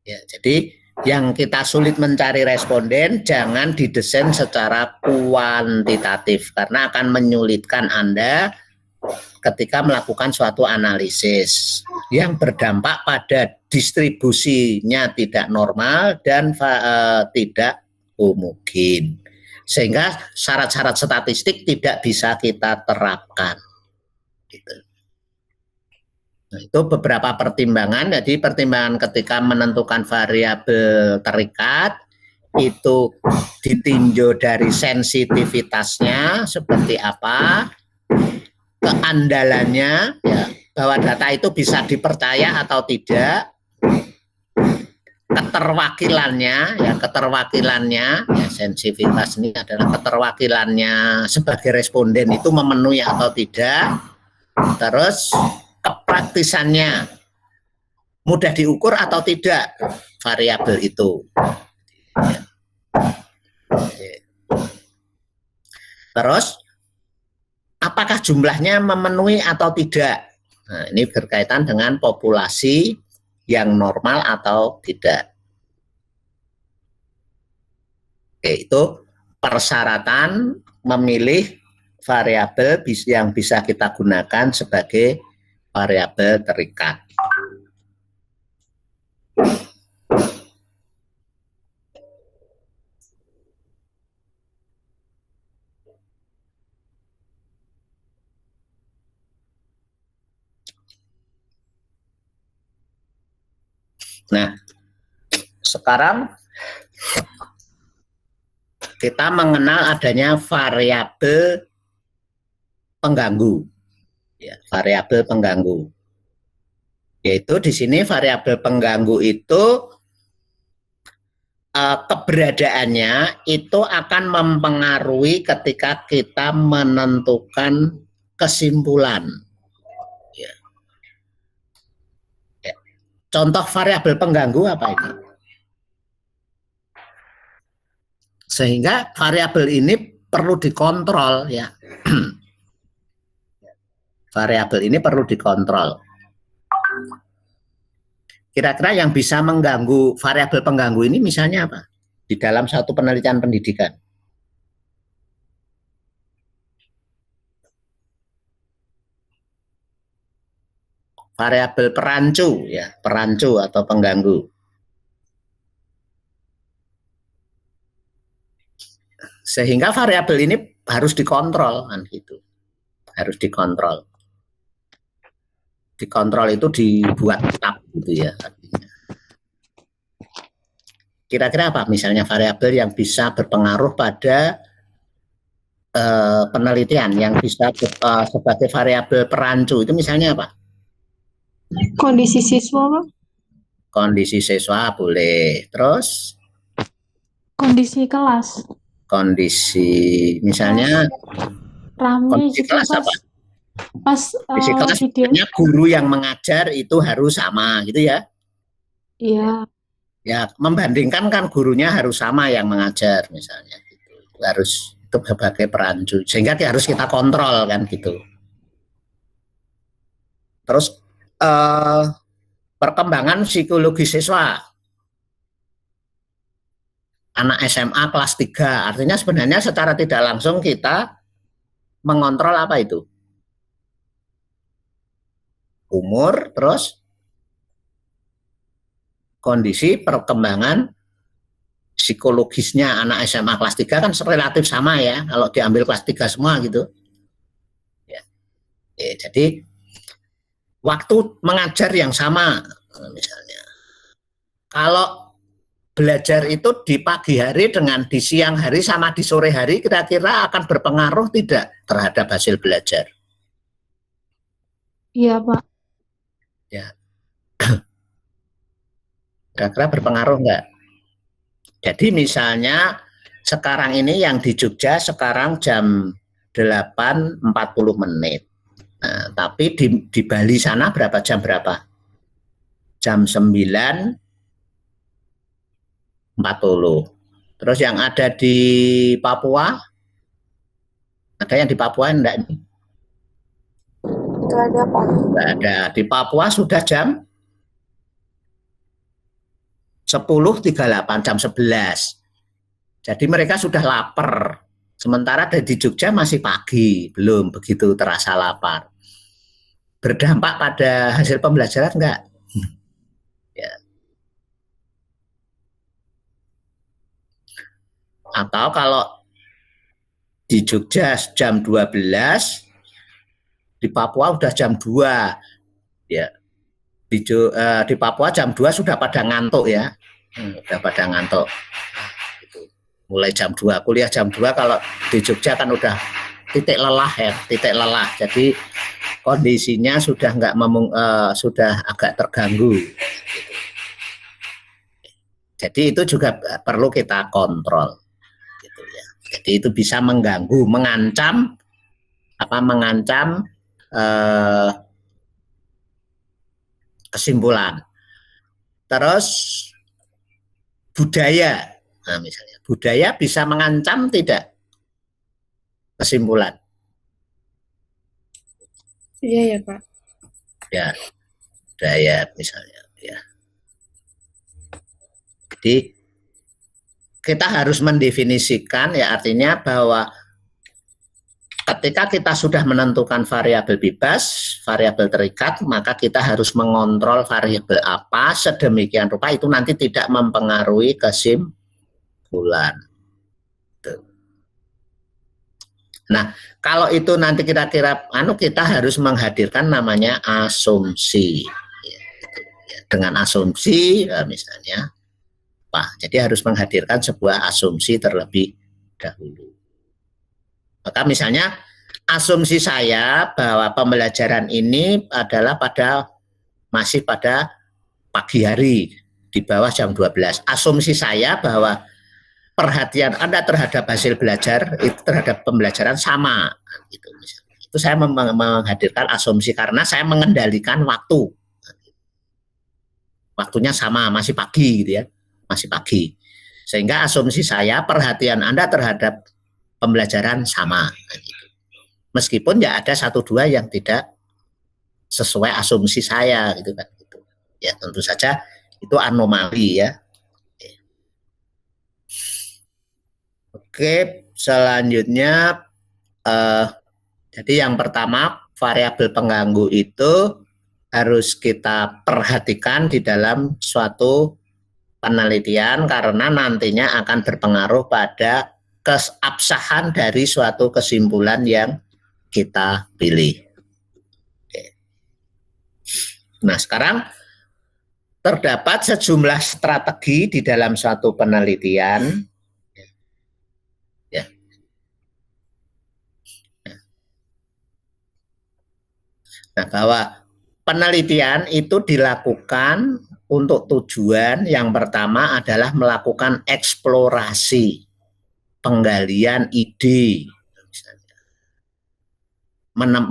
Ya, jadi yang kita sulit mencari responden jangan didesain secara kuantitatif karena akan menyulitkan Anda ketika melakukan suatu analisis yang berdampak pada distribusinya tidak normal dan tidak homogen. Sehingga syarat-syarat statistik tidak bisa kita terapkan. Gitu. Nah, itu beberapa pertimbangan. Jadi pertimbangan ketika menentukan variabel terikat itu ditinjau dari sensitivitasnya seperti apa, keandalannya, ya, bahwa data itu bisa dipercaya atau tidak, keterwakilannya, ya, sensitivitas ini adalah keterwakilannya sebagai responden itu memenuhi atau tidak, terus kepraktisannya mudah diukur atau tidak variabel itu. Ya. Terus apakah jumlahnya memenuhi atau tidak? Nah, ini berkaitan dengan populasi yang normal atau tidak. Oke, itu persyaratan memilih variabel yang bisa kita gunakan sebagai variabel terikat. Nah, sekarang kita mengenal adanya variabel pengganggu. Ya, variabel pengganggu. Yaitu di sini variabel pengganggu itu keberadaannya itu akan mempengaruhi ketika kita menentukan kesimpulan. Ya. Ya. Contoh variabel pengganggu apa ini? Sehingga variabel ini perlu dikontrol ya. Variabel ini perlu dikontrol. Kira-kira yang bisa mengganggu variabel pengganggu ini misalnya apa? Di dalam satu penelitian pendidikan. Variabel perancu ya, perancu atau pengganggu. Sehingga variabel ini harus dikontrol kan gitu. Harus dikontrol. Dikontrol itu dibuat tab gitu ya. Kira-kira apa misalnya variabel yang bisa berpengaruh pada penelitian yang bisa sebagai variabel perancu itu misalnya apa? Kondisi siswa, Pak. Kondisi siswa boleh. Terus Kondisi kelas. kondisi misalnya Ramai kondisi gitu kelas pas apa? pas Kondisi kelas video. sebenarnya guru yang mengajar itu harus sama gitu ya. Iya. Ya, membandingkan kan gurunya harus sama yang mengajar misalnya gitu. Harus itu sebagai perancu sehingga harus kita kontrol kan gitu. Terus perkembangan psikologi siswa. Anak SMA kelas 3, artinya sebenarnya secara tidak langsung kita mengontrol apa itu? Umur, terus kondisi perkembangan psikologisnya anak SMA kelas 3 kan relatif sama ya, kalau diambil kelas 3 semua gitu. Ya. Jadi waktu mengajar yang sama misalnya. Kalau belajar itu di pagi hari dengan di siang hari sama di sore hari kira-kira akan berpengaruh tidak terhadap hasil belajar? Iya, Pak. Ya. Kira-kira berpengaruh enggak? Jadi misalnya sekarang ini yang di Jogja sekarang jam 8.40 menit. Nah, tapi di Bali sana berapa jam berapa? Jam 9.40. Terus yang ada di Papua? Ada yang di Papua enggak nih? Nggak ada, Pak. Enggak ada. Di Papua sudah jam 10.38, jam 11. Jadi mereka sudah lapar. Sementara di Jogja masih pagi, belum begitu terasa lapar. Berdampak pada hasil pembelajaran enggak? Ya. Atau kalau di Jogja jam 12, di Papua udah jam 2. Ya. Di Papua jam 2 sudah pada ngantuk ya. Sudah pada ngantuk. Mulai jam 2, kuliah jam 2, kalau di Jogja kan udah titik lelah ya, titik lelah. Jadi kondisinya sudah sudah agak terganggu. Jadi itu juga perlu kita kontrol. Gitu ya. Jadi itu bisa mengganggu, mengancam kesimpulan. Terus budaya, nah misalnya budaya bisa mengancam tidak kesimpulan? Iya ya, Pak. Ya, budaya misalnya. Ya. Jadi kita harus mendefinisikan ya, artinya bahwa ketika kita sudah menentukan variabel bebas, variabel terikat, maka kita harus mengontrol variabel apa sedemikian rupa itu nanti tidak mempengaruhi kesimpulan. Nah, kalau itu nanti kira-kira kita harus menghadirkan namanya asumsi. Dengan asumsi misalnya jadi harus menghadirkan sebuah asumsi terlebih dahulu. Maka misalnya asumsi saya bahwa pembelajaran ini adalah masih pada pagi hari. di bawah jam 12. Asumsi saya bahwa perhatian Anda terhadap hasil belajar itu terhadap pembelajaran sama gitu. Itu saya menghadirkan asumsi karena saya mengendalikan waktu. Waktunya sama, masih pagi gitu ya. Masih pagi. Sehingga asumsi saya perhatian Anda terhadap pembelajaran sama gitu. Meskipun ya ada 1-2 yang tidak sesuai asumsi saya gitu kan gitu. Ya tentu saja itu anomali ya. Oke, selanjutnya jadi yang pertama variabel pengganggu itu harus kita perhatikan di dalam suatu penelitian karena nantinya akan berpengaruh pada keabsahan dari suatu kesimpulan yang kita pilih. Oke. Nah, sekarang terdapat sejumlah strategi di dalam suatu penelitian. Nah, bahwa penelitian itu dilakukan untuk tujuan yang pertama adalah melakukan eksplorasi, penggalian ide,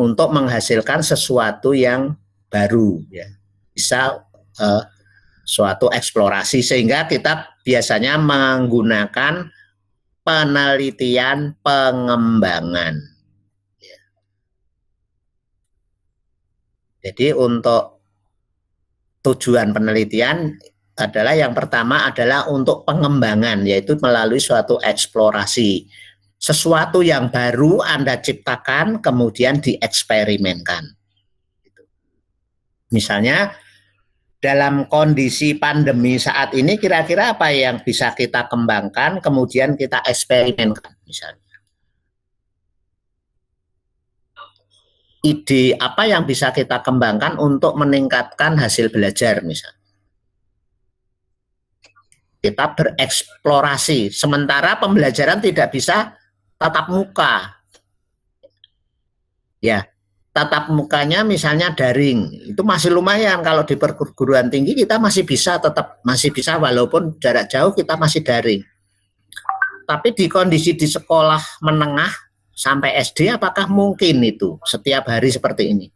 untuk menghasilkan sesuatu yang baru, ya. Bisa suatu eksplorasi sehingga kita biasanya menggunakan penelitian pengembangan. Jadi untuk tujuan penelitian adalah yang pertama adalah untuk pengembangan, yaitu melalui suatu eksplorasi. Sesuatu yang baru Anda ciptakan kemudian dieksperimenkan. Misalnya dalam kondisi pandemi saat ini kira-kira apa yang bisa kita kembangkan kemudian kita eksperimenkan misalnya. Ide apa yang bisa kita kembangkan untuk meningkatkan hasil belajar misalnya. Kita bereksplorasi, sementara pembelajaran tidak bisa tatap muka. Ya, tatap mukanya misalnya daring, itu masih lumayan. Kalau di perguruan tinggi kita masih bisa walaupun jarak jauh kita masih daring. Tapi di kondisi di sekolah menengah sampai SD, apakah mungkin itu setiap hari seperti ini?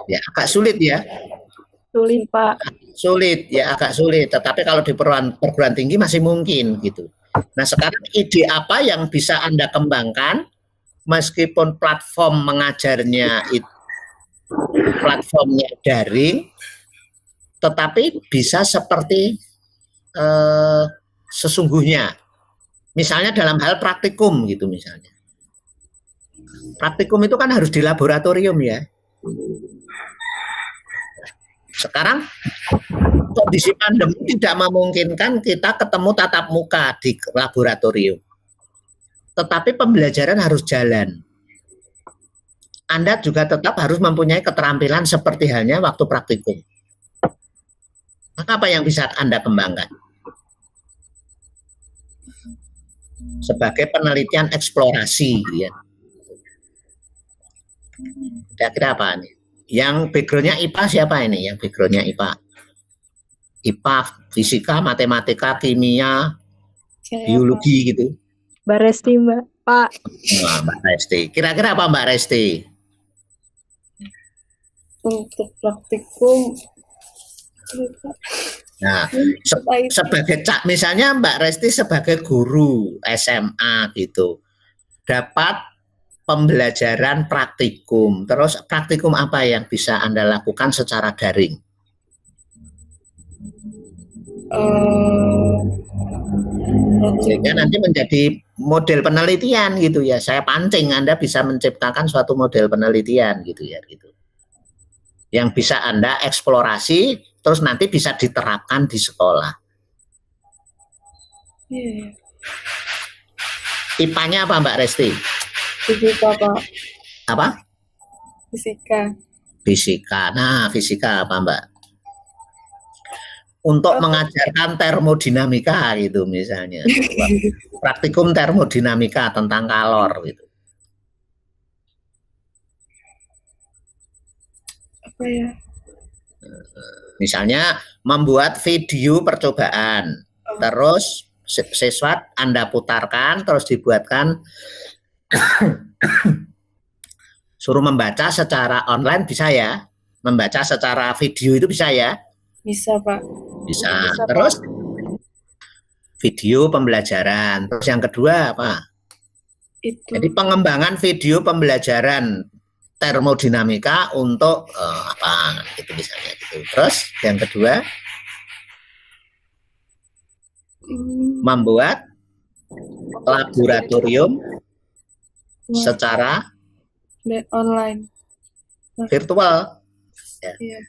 Ya, agak sulit ya. Sulit, Pak. Sulit, ya agak sulit. Tetapi kalau di perguruan tinggi masih mungkin gitu. Nah, sekarang ide apa yang bisa Anda kembangkan meskipun platform mengajarnya itu platformnya daring, tetapi bisa seperti sesungguhnya, misalnya dalam hal praktikum gitu misalnya. Praktikum itu kan harus di laboratorium ya. Sekarang kondisi pandemi tidak memungkinkan kita ketemu tatap muka di laboratorium. Tetapi pembelajaran harus jalan. Anda juga tetap harus mempunyai keterampilan seperti halnya waktu praktikum. Maka apa yang bisa Anda kembangkan? Sebagai penelitian eksplorasi ya. Kira-kira apa nih? Yang backgroundnya IPA siapa ini? Yang backgroundnya IPA? IPA, fisika, matematika, kimia, biologi gitu. Mbak Resti, Mbak. Pak. Nah, Mbak Resti. Kira-kira apa Mbak Resti? Untuk praktikum. Nah, sebagai misalnya Mbak Resti sebagai guru SMA gitu, dapat pembelajaran praktikum. Terus praktikum apa yang bisa Anda lakukan secara daring? Sehingga nanti menjadi model penelitian gitu ya. Saya pancing Anda bisa menciptakan suatu model penelitian gitu ya gitu. Yang bisa Anda eksplorasi terus nanti bisa diterapkan di sekolah. IPA-nya apa Mbak Resti? Fisika, Pak. Apa? Fisika. Fisika. Nah, fisika apa Mbak? Untuk mengajarkan termodinamika gitu misalnya. Praktikum termodinamika tentang kalor gitu. Apa ya? Misalnya membuat video percobaan, terus siswa Anda putarkan, terus dibuatkan suruh membaca secara online bisa ya, membaca secara video itu bisa ya, Bisa, Pak. bisa. Bisa, Pak. Terus video pembelajaran. Terus yang kedua apa? Itu. Jadi pengembangan video pembelajaran termodinamika untuk apa gitu misalnya gitu. Terus yang kedua membuat laboratorium secara online. virtual ya. Iya.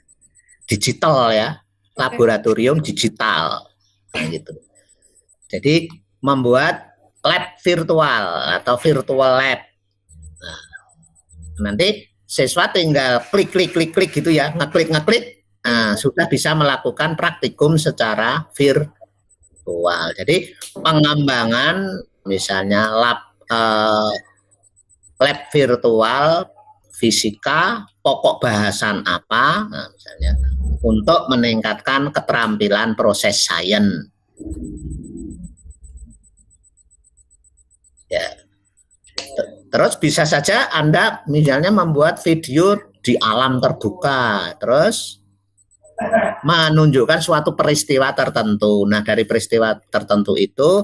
Digital ya, laboratorium digital gitu. Jadi membuat lab virtual atau virtual lab. Nah, nanti siswa tinggal klik gitu ya, ngeklik, sudah bisa melakukan praktikum secara virtual. Jadi pengembangan misalnya lab virtual fisika, pokok bahasan apa, nah, misalnya untuk meningkatkan keterampilan proses sains. Ya. Terus bisa saja Anda misalnya membuat video di alam terbuka, terus menunjukkan suatu peristiwa tertentu. Nah, dari peristiwa tertentu itu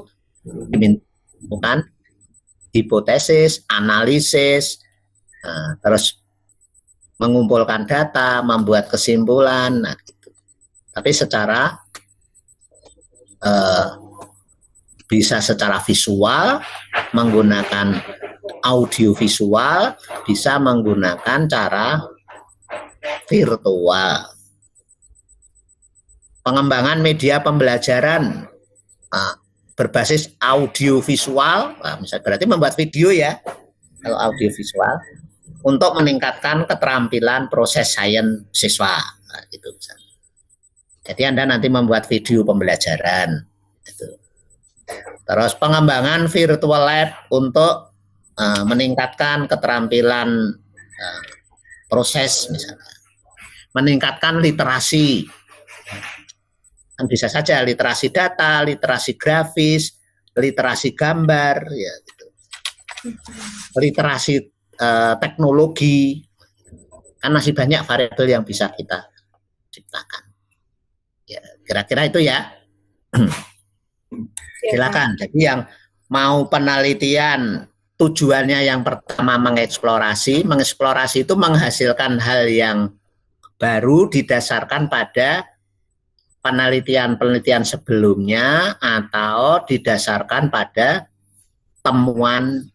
bukan hipotesis, analisis, terus mengumpulkan data, membuat kesimpulan, nah gitu. Tapi secara bisa secara visual, menggunakan audio visual, bisa menggunakan cara virtual. Pengembangan media pembelajaran berbasis audio visual, misalnya berarti membuat video ya, kalau audio visual, untuk meningkatkan keterampilan proses sains siswa. Gitu misalnya. Jadi Anda nanti membuat video pembelajaran. Gitu. Terus pengembangan virtual lab untuk meningkatkan keterampilan proses misalnya. Meningkatkan literasi. Kan bisa saja literasi data, literasi grafis, literasi gambar, ya gitu. Literasi teknologi. Kan masih banyak variabel yang bisa kita ciptakan. Ya, kira-kira itu ya. Silakan. Jadi yang mau penelitian tujuannya yang pertama mengeksplorasi itu menghasilkan hal yang baru didasarkan pada penelitian-penelitian sebelumnya atau didasarkan pada temuan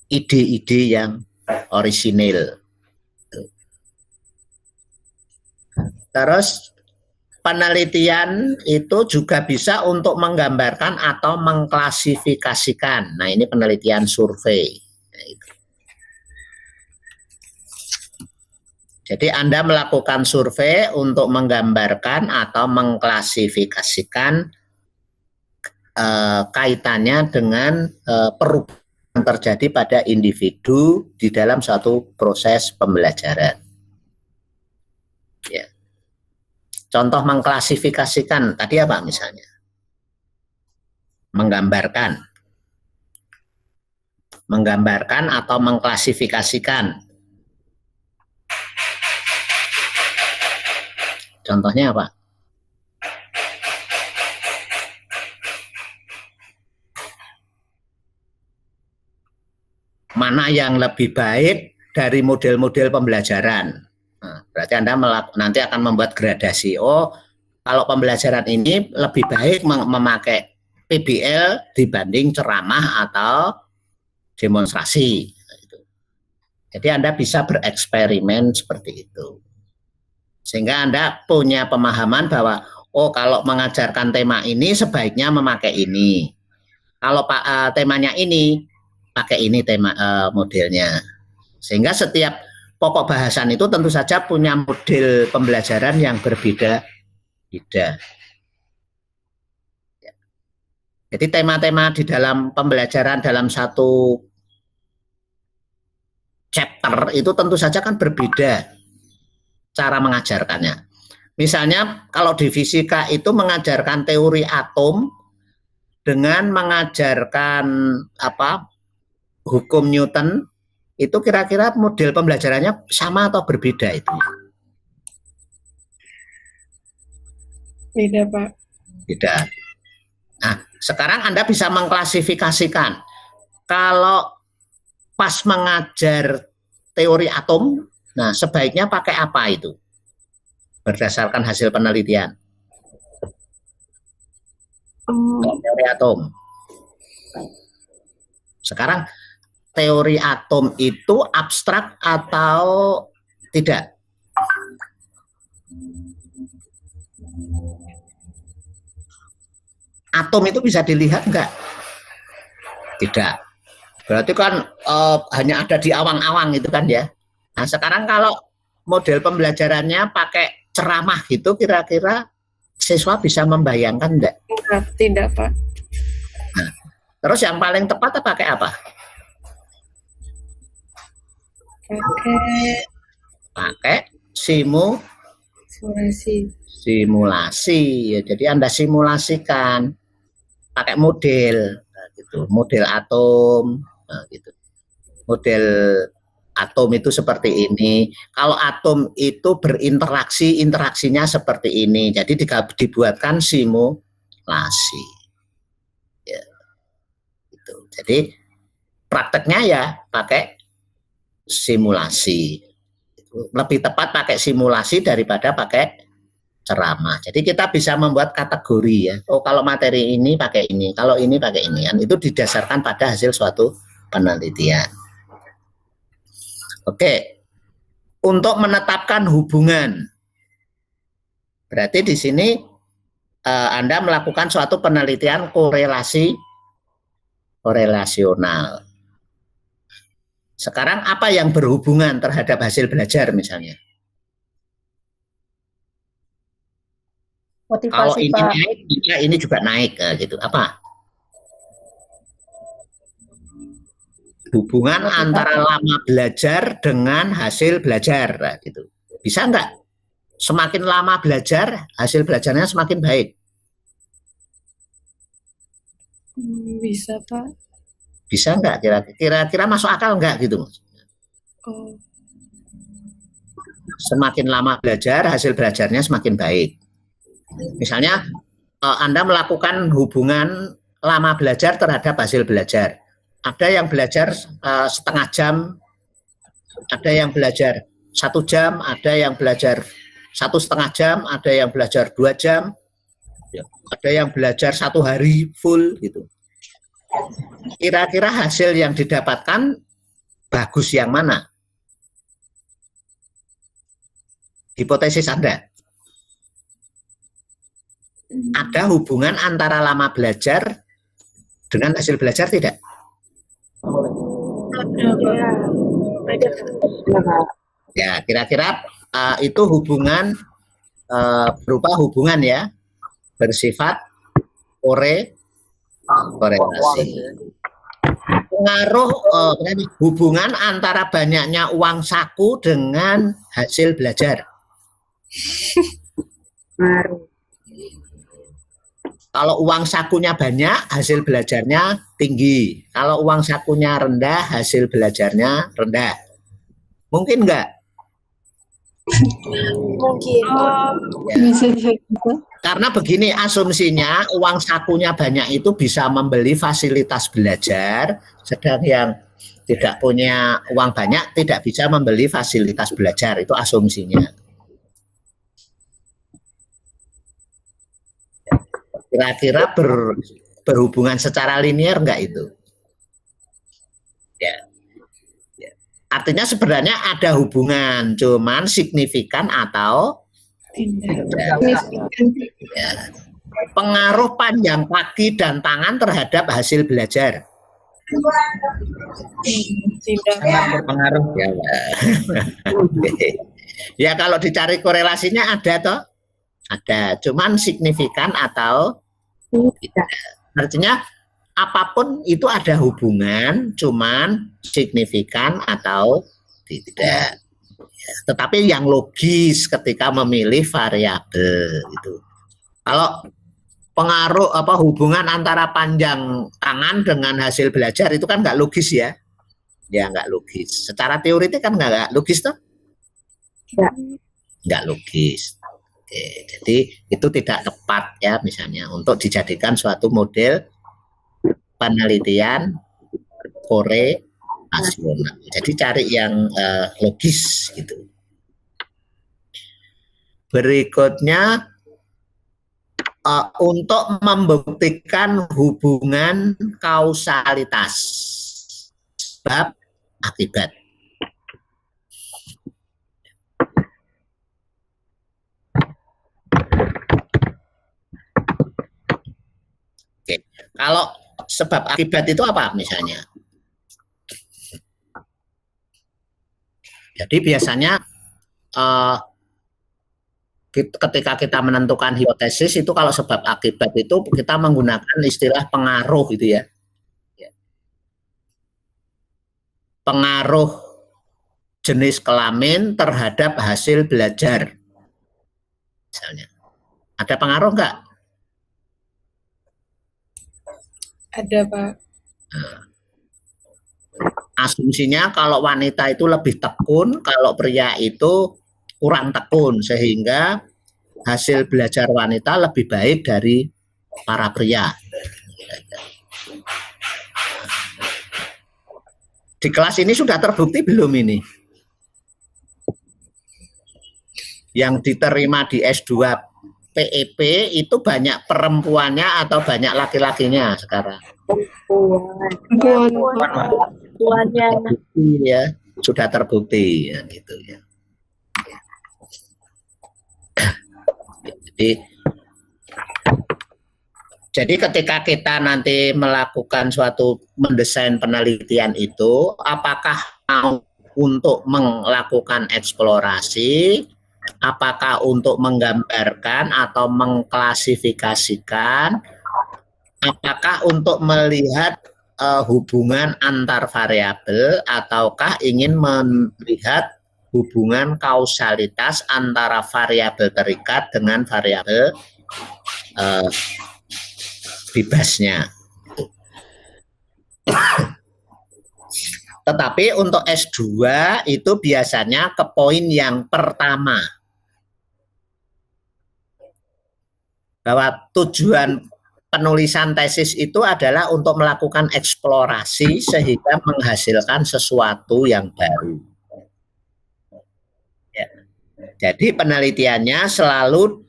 ide-ide yang orisinil. Terus penelitian itu juga bisa untuk menggambarkan atau mengklasifikasikan. Nah, ini penelitian survei. Jadi Anda melakukan survei untuk menggambarkan atau mengklasifikasikan kaitannya dengan perubahan yang terjadi pada individu di dalam suatu proses pembelajaran. Ya. Contoh mengklasifikasikan tadi apa misalnya? Menggambarkan atau mengklasifikasikan. Contohnya apa? Mana yang lebih baik dari model-model pembelajaran? Nah, berarti Anda nanti akan membuat gradasi. Oh, kalau pembelajaran ini lebih baik memakai PBL dibanding ceramah atau demonstrasi. Jadi Anda bisa bereksperimen seperti itu. Sehingga Anda punya pemahaman bahwa, oh kalau mengajarkan tema ini sebaiknya memakai ini. Kalau temanya ini, pakai ini tema modelnya. Sehingga setiap pokok bahasan itu tentu saja punya model pembelajaran yang berbeda-beda. Jadi tema-tema di dalam pembelajaran dalam satu chapter itu tentu saja kan berbeda. cara mengajarkannya. Misalnya kalau di fisika itu mengajarkan teori atom dengan mengajarkan hukum Newton, itu kira-kira model pembelajarannya sama atau berbeda itu? Beda, Pak. Beda. Nah, sekarang Anda bisa mengklasifikasikan kalau pas mengajar teori atom, nah sebaiknya pakai apa itu? Berdasarkan hasil penelitian. Teori atom. Sekarang teori atom itu abstrak atau tidak? Atom itu bisa dilihat enggak? Tidak. Berarti kan hanya ada di awang-awang itu kan ya. Nah sekarang kalau model pembelajarannya pakai ceramah gitu, kira-kira siswa bisa membayangkan enggak? Tidak, Pak. Nah, terus yang paling tepat pakai apa? Pakai simulasi. Ya, jadi Anda simulasikan pakai model, gitu. Model atom, gitu. Model atom itu seperti ini. Kalau atom itu berinteraksi, interaksinya seperti ini. Jadi dibuatkan simulasi. Ya. Gitu. Jadi prakteknya ya pakai simulasi. Lebih tepat pakai simulasi daripada pakai ceramah. Jadi kita bisa membuat kategori ya. Oh kalau materi ini pakai ini, kalau ini pakai ini. Itu didasarkan pada hasil suatu penelitian. Oke, untuk menetapkan hubungan, berarti di sini Anda melakukan suatu penelitian korelasional. Sekarang apa yang berhubungan terhadap hasil belajar misalnya? Motivasi, kalau ini Pak. naik, ini juga naik, gitu. Apa? Hubungan antara lama belajar dengan hasil belajar, gitu. Bisa enggak? Semakin lama belajar, hasil belajarnya semakin baik. Bisa, Pak. Bisa enggak? Kira-kira masuk akal enggak gitu? Oh. Semakin lama belajar, hasil belajarnya semakin baik. Misalnya, Anda melakukan hubungan lama belajar terhadap hasil belajar. Ada yang belajar setengah jam, ada yang belajar 1 jam, ada yang belajar 1,5 jam, ada yang belajar 2 jam, ada yang belajar 1 hari full gitu. Kira-kira hasil yang didapatkan bagus yang mana? Hipotesis Anda. Ada hubungan antara lama belajar dengan hasil belajar tidak? Ya, kira-kira itu hubungan berupa hubungan ya, bersifat korelasi. Pengaruh hubungan antara banyaknya uang saku dengan hasil belajar. Kalau uang sakunya banyak, hasil belajarnya tinggi. Kalau uang sakunya rendah, hasil belajarnya rendah. Mungkin enggak? Mungkin. Ya. Karena begini asumsinya, uang sakunya banyak itu bisa membeli fasilitas belajar, sedang yang tidak punya uang banyak tidak bisa membeli fasilitas belajar. Itu asumsinya. Kira-kira berhubungan secara linear enggak itu? Ya. Ya. Artinya sebenarnya ada hubungan, cuman signifikan atau tidak. Ya. Pengaruh panjang kaki dan tangan terhadap hasil belajar. Tidak. Sangat berpengaruh. Ya, ya kalau dicari korelasinya ada toh? Ada, cuman signifikan atau tidak. Artinya apapun itu ada hubungan, cuman signifikan atau tidak. tetapi yang logis ketika memilih variabel itu. Kalau pengaruh hubungan antara panjang tangan dengan hasil belajar itu kan nggak logis ya, nggak logis. Secara teoritik kan nggak logis toh, nggak logis. Oke, jadi itu tidak tepat ya misalnya untuk dijadikan suatu model penelitian korelasional. Jadi cari yang logis gitu. Berikutnya untuk membuktikan hubungan kausalitas sebab akibat. Oke, kalau sebab akibat itu apa misalnya? Jadi biasanya ketika kita menentukan hipotesis itu kalau sebab akibat itu kita menggunakan istilah pengaruh gitu ya. Pengaruh jenis kelamin terhadap hasil belajar. Misalnya. Ada pengaruh enggak? Ada, Pak. Nah, asumsinya kalau wanita itu lebih tekun, kalau pria itu kurang tekun, sehingga hasil belajar wanita lebih baik dari para pria. Di kelas ini sudah terbukti belum ini? Yang diterima di S2 PEP itu banyak perempuannya atau banyak laki-lakinya sekarang? Perempuannya. Ya, sudah terbukti ya gitu ya. Jadi ketika kita nanti melakukan suatu mendesain penelitian itu, apakah mau untuk melakukan eksplorasi, apakah untuk menggambarkan atau mengklasifikasikan, apakah untuk melihat hubungan antar variabel, ataukah ingin melihat hubungan kausalitas antara variabel terikat dengan variabel bebasnya. Tetapi untuk S2 itu biasanya ke poin yang pertama, bahwa tujuan penulisan tesis itu adalah untuk melakukan eksplorasi sehingga menghasilkan sesuatu yang baru. Ya. Jadi penelitiannya selalu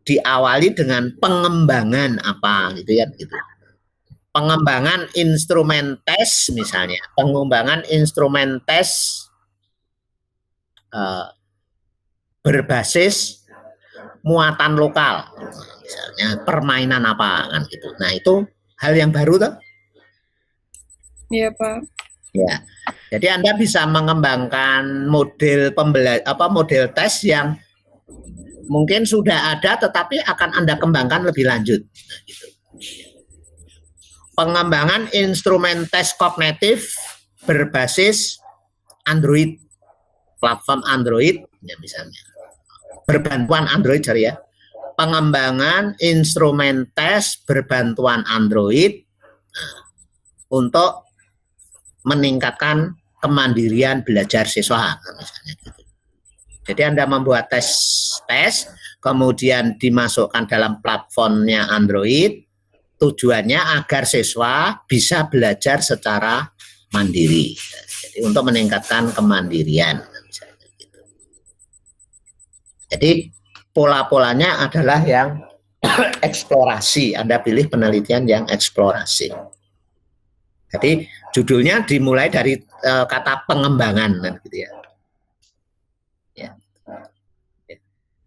diawali dengan pengembangan apa gitu ya gitu. Pengembangan instrumen tes misalnya, pengembangan instrumen tes berbasis muatan lokal, misalnya permainan apa kan gitu. Nah itu hal yang baru toh? Iya, Pak. Ya, jadi Anda bisa mengembangkan model model tes yang mungkin sudah ada tetapi akan Anda kembangkan lebih lanjut. Nah, gitu. Pengembangan instrumen tes kognitif berbasis Android, platform Android, ya misalnya. Berbantuan Android, sorry ya. Pengembangan instrumen tes berbantuan Android untuk meningkatkan kemandirian belajar siswa, misalnya gitu. Jadi Anda membuat tes, kemudian dimasukkan dalam platformnya Android, tujuannya agar siswa bisa belajar secara mandiri. Jadi untuk meningkatkan kemandirian. Misalnya gitu. Jadi pola-polanya adalah yang eksplorasi. Anda pilih penelitian yang eksplorasi. Jadi judulnya dimulai dari kata pengembangan, gitu ya.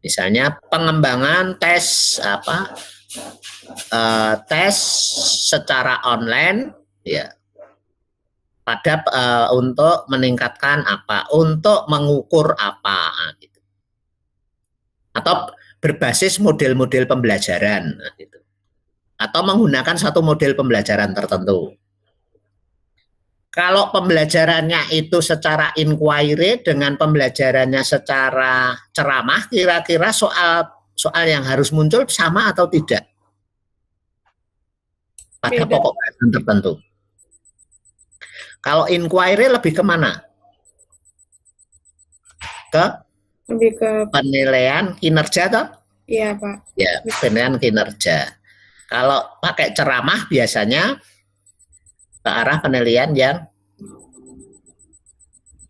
Misalnya pengembangan tes tes secara online, ya, pada untuk meningkatkan apa, untuk mengukur apa, gitu. Atau berbasis model-model pembelajaran, gitu. Atau menggunakan satu model pembelajaran tertentu. Kalau pembelajarannya itu secara inquiry dengan pembelajarannya secara ceramah, kira-kira soal yang harus muncul sama atau tidak? Pada Beda. pokok bahasan tertentu. Kalau inquiry lebih kemana? Ke Lebih ke, penilaian kinerja toh? iya Pak. Ya, penilaian kinerja. Kalau pakai ceramah biasanya ke arah penilaian yang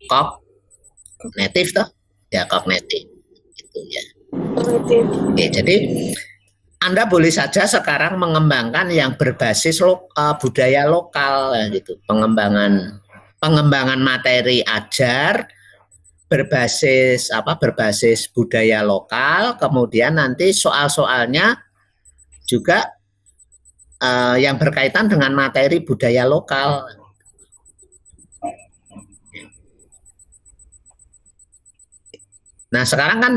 kognitif toh? Ya, kognitif. Gitu ya. Kognitif. Oke, jadi Anda boleh saja sekarang mengembangkan yang berbasis budaya lokal ya, gitu. Pengembangan materi ajar berbasis budaya lokal, kemudian nanti soal-soalnya juga yang berkaitan dengan materi budaya lokal. Nah, sekarang kan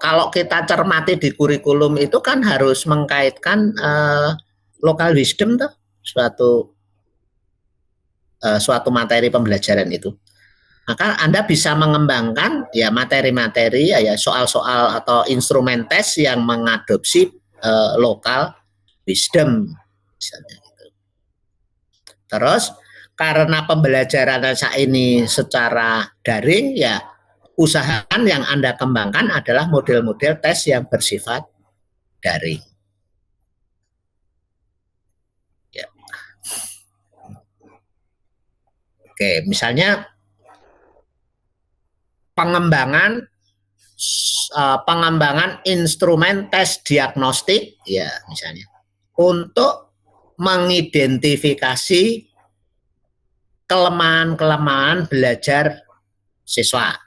kalau kita cermati di kurikulum itu kan harus mengkaitkan local wisdom tuh, suatu materi pembelajaran itu. Maka Anda bisa mengembangkan ya materi-materi ya soal-soal atau instrumen tes yang mengadopsi local wisdom misalnya gitu. Terus karena pembelajaran saat ini secara daring ya usahakan yang Anda kembangkan adalah model-model tes yang bersifat daring. Ya. Oke, misalnya pengembangan instrumen tes diagnostik ya misalnya untuk mengidentifikasi kelemahan-kelemahan belajar siswa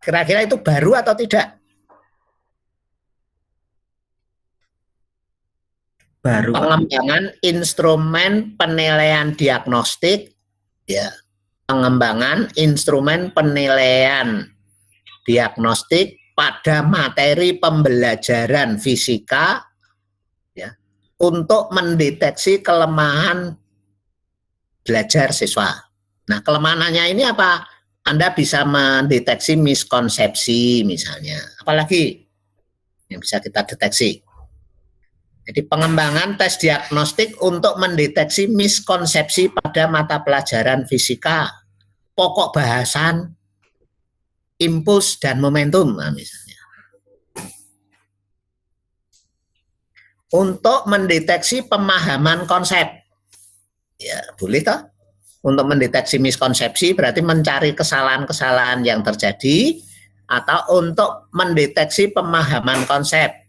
kira-kira itu baru atau tidak? Baru. Pengembangan instrumen penilaian diagnostik ya, pengembangan instrumen penilaian diagnostik pada materi pembelajaran fisika ya, untuk mendeteksi kelemahan belajar siswa. Nah, kelemahannya ini apa? Anda bisa mendeteksi miskonsepsi misalnya. Apalagi yang bisa kita deteksi. Jadi pengembangan tes diagnostik untuk mendeteksi miskonsepsi pada mata pelajaran fisika, pokok bahasan, impuls dan momentum, nah, misalnya. Untuk mendeteksi pemahaman konsep, ya boleh toh? Untuk mendeteksi miskonsepsi berarti mencari kesalahan-kesalahan yang terjadi, atau untuk mendeteksi pemahaman konsep.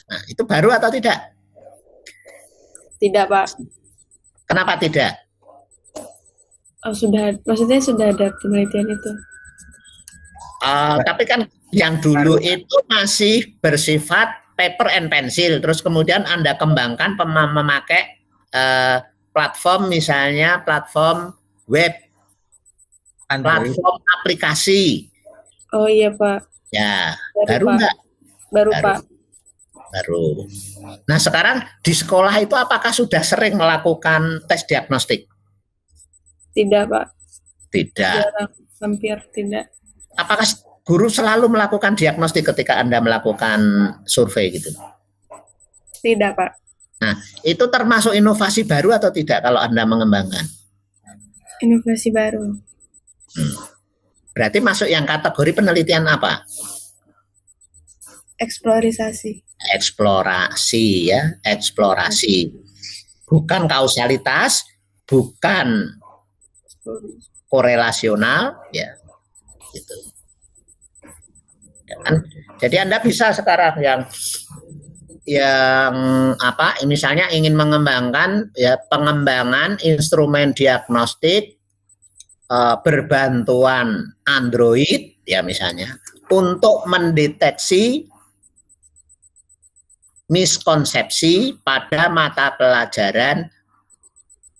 Nah, itu baru atau tidak? Tidak Pak. Kenapa tidak? Oh, maksudnya sudah ada penelitian itu. Tapi kan yang dulu itu masih bersifat paper and pencil, terus kemudian Anda kembangkan memakai platform, misalnya platform web, Android. platform aplikasi. Oh iya Pak. Ya, Baru, baru Pak. enggak? Baru Pak. Baru. Nah, sekarang di sekolah itu apakah sudah sering melakukan tes diagnostik? Tidak Pak. Tidak. Jarang, hampir tidak. Apakah guru selalu melakukan diagnostik ketika Anda melakukan survei gitu? Tidak Pak. Nah, itu termasuk inovasi baru atau tidak kalau Anda mengembangkan? Inovasi baru. Berarti masuk yang kategori penelitian apa? Eksplorasi. Eksplorasi ya, eksplorasi. Bukan kausalitas, bukan korelasional ya. Gitu. Ya kan? Jadi Anda bisa sekarang yang apa misalnya ingin mengembangkan ya pengembangan instrumen diagnostik berbantuan Android ya misalnya untuk mendeteksi miskonsepsi pada mata pelajaran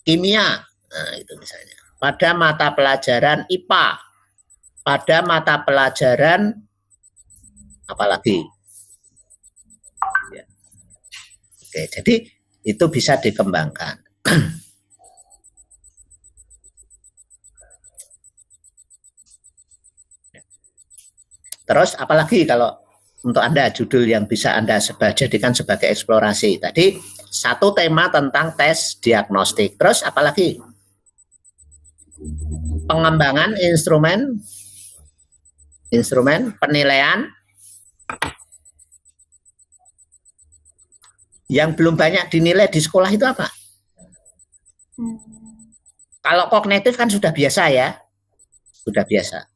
kimia, nah, itu misalnya pada mata pelajaran IPA, pada mata pelajaran apalagi Oke, jadi itu bisa dikembangkan. Terus apalagi kalau untuk Anda judul yang bisa Anda jadikan sebagai eksplorasi. Tadi satu tema tentang tes diagnostik. Terus apalagi? Pengembangan instrumen penilaian yang belum banyak dinilai di sekolah itu apa? Kalau kognitif kan sudah biasa ya. Sudah biasa.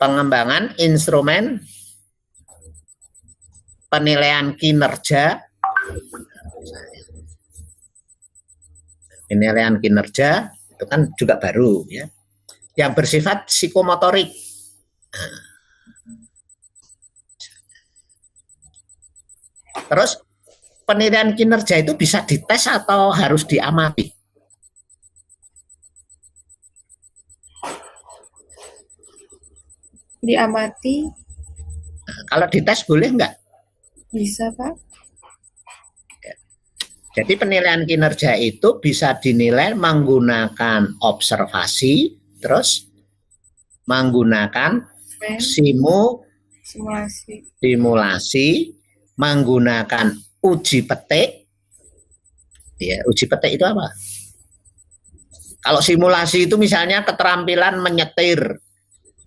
Pengembangan instrumen penilaian kinerja. Penilaian kinerja itu kan juga baru ya. Yang bersifat psikomotorik. Terus penilaian kinerja itu bisa dites atau harus diamati? Diamati Kalau dites boleh nggak? bisa, Pak. Jadi penilaian kinerja itu bisa dinilai menggunakan observasi, terus menggunakan simulasi, menggunakan uji petik. Ya, uji petik itu apa? Kalau simulasi itu misalnya keterampilan menyetir,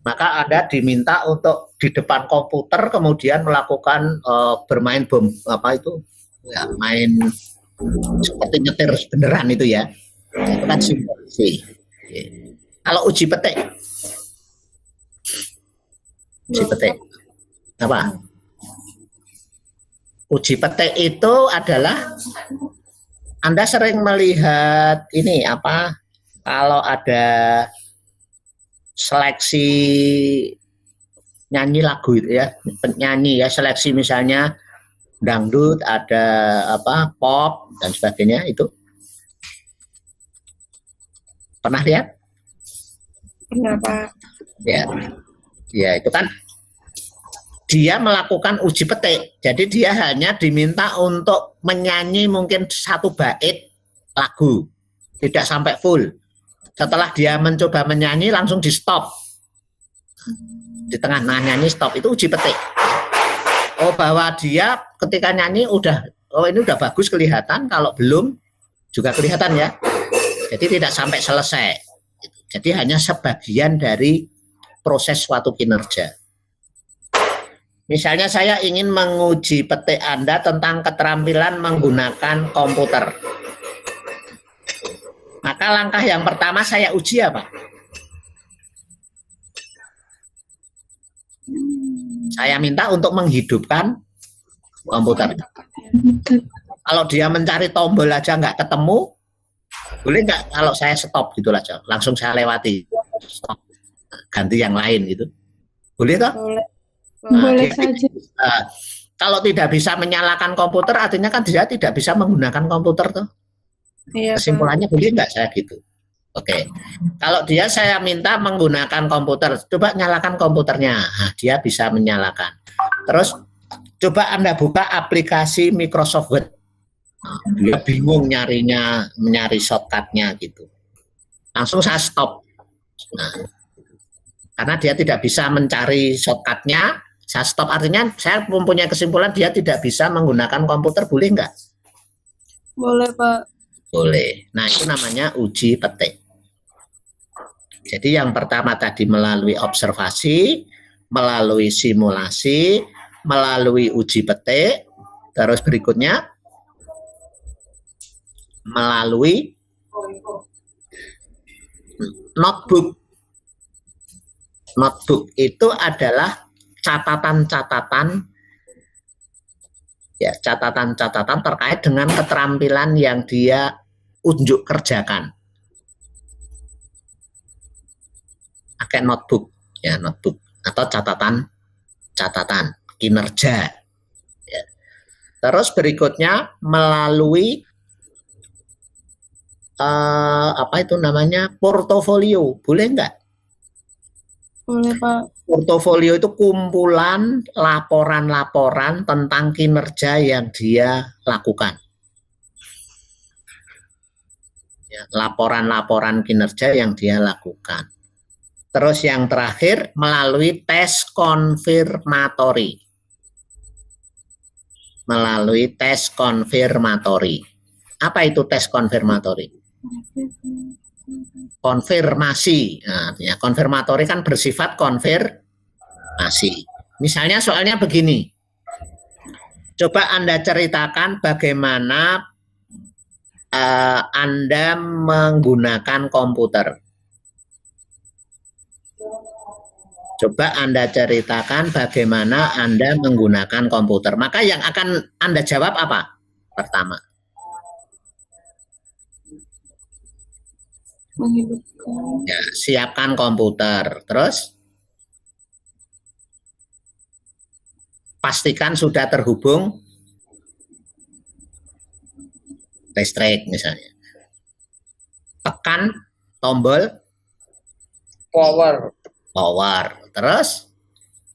maka Anda diminta untuk di depan komputer kemudian melakukan bermain bom apa itu? Ya, main seperti nyetir beneran itu ya. Itu kan simulasi. Kalau uji petik apa? Uji petik itu adalah Anda sering melihat ini apa? Kalau ada seleksi nyanyi lagu itu ya, penyanyi ya, seleksi misalnya dangdut, ada apa, pop dan sebagainya, itu pernah lihat? Pernah, Pak. Ya, ya itu kan dia melakukan uji petik. Jadi dia hanya diminta untuk menyanyi mungkin satu bait lagu, tidak sampai full. Setelah dia mencoba menyanyi langsung di stop. Di tengah nyanyi stop, itu uji petik. Oh, bahwa dia ketika nyanyi ini udah bagus kelihatan, kalau belum juga kelihatan ya. Jadi tidak sampai selesai. Jadi hanya sebagian dari proses suatu kinerja. Misalnya saya ingin menguji petik Anda tentang keterampilan menggunakan komputer. Maka langkah yang pertama saya uji apa? Saya minta untuk menghidupkan komputer. Kalau dia mencari tombol aja nggak ketemu, boleh nggak kalau saya stop gitu aja, langsung saya lewati, stop, ganti yang lain gitu, boleh toh? Boleh. Boleh saja. Kalau tidak bisa menyalakan komputer, artinya kan dia tidak bisa menggunakan komputer toh. Iya, Kesimpulannya boleh nggak saya gitu? Oke. Kalau dia saya minta menggunakan komputer, coba nyalakan komputernya. Nah, dia bisa menyalakan. Terus coba Anda buka aplikasi Microsoft Word. Nah, dia bingung nyari shortcutnya gitu. Langsung saya stop. Nah, karena dia tidak bisa mencari shortcutnya, saya stop, artinya saya mempunyai kesimpulan dia tidak bisa menggunakan komputer, boleh nggak? Boleh, Pak. Boleh. Nah, itu namanya uji petik. Jadi yang pertama tadi melalui observasi, melalui simulasi, melalui uji petik, terus berikutnya melalui notebook. Notebook itu adalah catatan-catatan ya, catatan-catatan terkait dengan keterampilan yang dia unjuk kerjakan. Pakai notebook ya, notebook atau catatan kinerja ya. Terus berikutnya melalui apa itu namanya, portofolio, boleh enggak? Boleh, Pak. Portofolio itu kumpulan laporan-laporan tentang kinerja yang dia lakukan. Ya, laporan-laporan kinerja yang dia lakukan. Terus yang terakhir melalui tes konfirmatori. Melalui tes konfirmatori. Apa itu tes konfirmatori? Konfirmasi. Nah, artinya konfirmatori kan bersifat konfirmasi. Misalnya soalnya begini. Coba Anda ceritakan bagaimana Anda menggunakan komputer. Coba Anda ceritakan bagaimana Anda menggunakan komputer. Maka yang akan Anda jawab apa? Pertama. Menghidupkan. Ya, siapkan komputer. Terus? Pastikan sudah terhubung listrik misalnya. Tekan tombol Power. Terus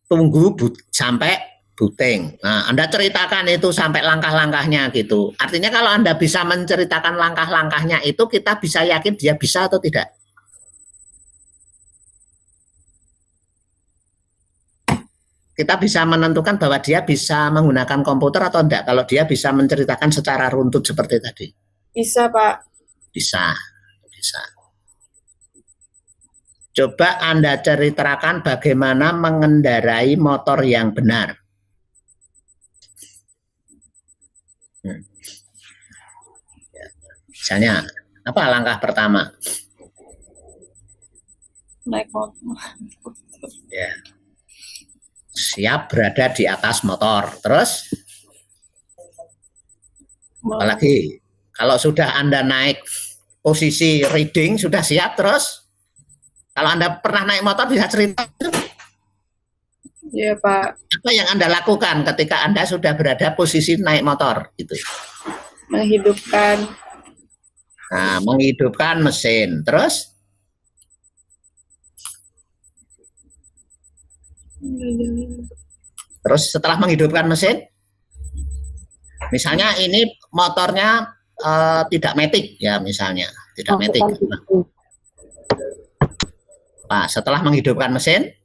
tunggu sampai booting. Nah, Anda ceritakan itu sampai langkah-langkahnya gitu. Artinya kalau Anda bisa menceritakan langkah-langkahnya itu, kita bisa yakin dia bisa atau tidak. Kita bisa menentukan bahwa dia bisa menggunakan komputer atau tidak kalau dia bisa menceritakan secara runtut seperti tadi. Bisa, Pak. Bisa. Coba Anda ceritakan bagaimana mengendarai motor yang benar. Misalnya, apa langkah pertama? Naik motor. Ya. Siap berada di atas motor. Terus, apalagi kalau sudah Anda naik posisi reading, sudah siap, terus kalau Anda pernah naik motor bisa cerita. Iya, Pak. Apa yang Anda lakukan ketika Anda sudah berada posisi naik motor? Gitu. Menghidupkan. Nah, menghidupkan mesin. Terus? Terus setelah menghidupkan mesin, misalnya ini motornya tidak matic ya, misalnya tidak matic. Nah, setelah menghidupkan mesin,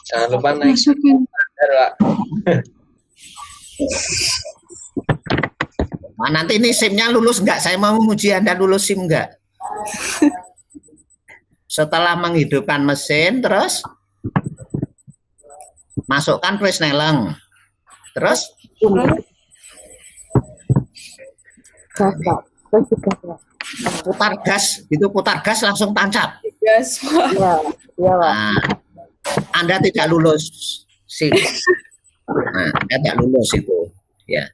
Jangan lupa naik standar, Pak. nah, nanti ini SIM-nya lulus enggak? Saya mau menguji Anda lulus SIM enggak? Setelah menghidupkan mesin, terus masukkan Presneleng. Terus putar gas, itu putar gas langsung tancap. Gas, Pak. Nah, Anda tidak lulus SIM. Nah, Anda tidak lulus itu. Ya.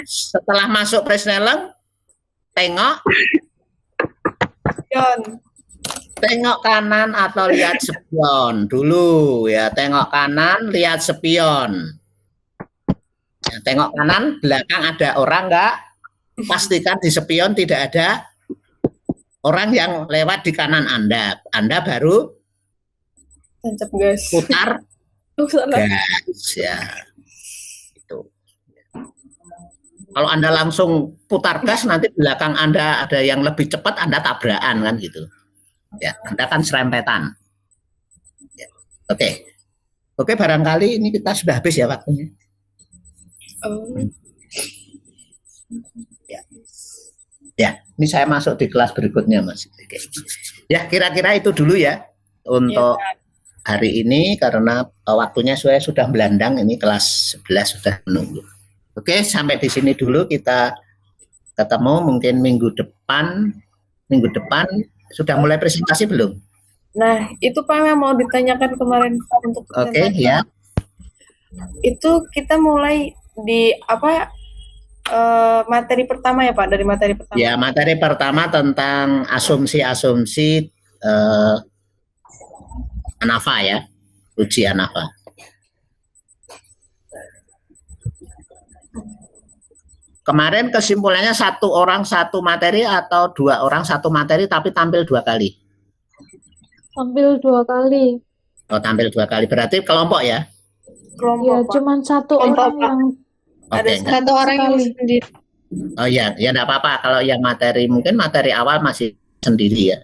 Setelah masuk Presneleng, tengok kanan atau lihat spion dulu ya, tengok kanan, lihat spion. Ya, tengok kanan, belakang ada orang enggak? Pastikan di spion tidak ada orang yang lewat di kanan Anda. Anda baru Tancap gas. putar Salah. gas ya. Itu. Kalau Anda langsung putar gas, nanti belakang Anda ada yang lebih cepat, Anda tabrakan kan gitu. Ya, Anda kan serempetan. Ya. Oke, barangkali ini kita sudah habis ya waktunya. Oh. Ya, ini saya masuk di kelas berikutnya, Mas. Oke. Ya, kira-kira itu dulu ya untuk hari ini, karena waktunya saya sudah melandang, ini kelas 11 sudah menunggu. Oke, sampai di sini dulu, kita ketemu mungkin minggu depan sudah mulai presentasi belum? Nah, itu Pak yang mau ditanyakan kemarin untuk Oke, ya. Itu kita mulai di apa materi pertama ya Pak, dari materi pertama. Ya, materi pertama tentang asumsi-asumsi ANAFA ya, uji ANAFA. Kemarin kesimpulannya satu orang satu materi atau dua orang satu materi tapi tampil 2 kali? Tampil 2 kali. Oh, tampil 2 kali. Berarti kelompok ya? Kelompok, Ya, Pak. cuman satu Kelompok, orang Pak. yang Ada Oke, enggak. satu orang yang sekali. sendiri. Oh ya, ya enggak apa-apa. Kalau yang mungkin materi awal masih sendiri ya.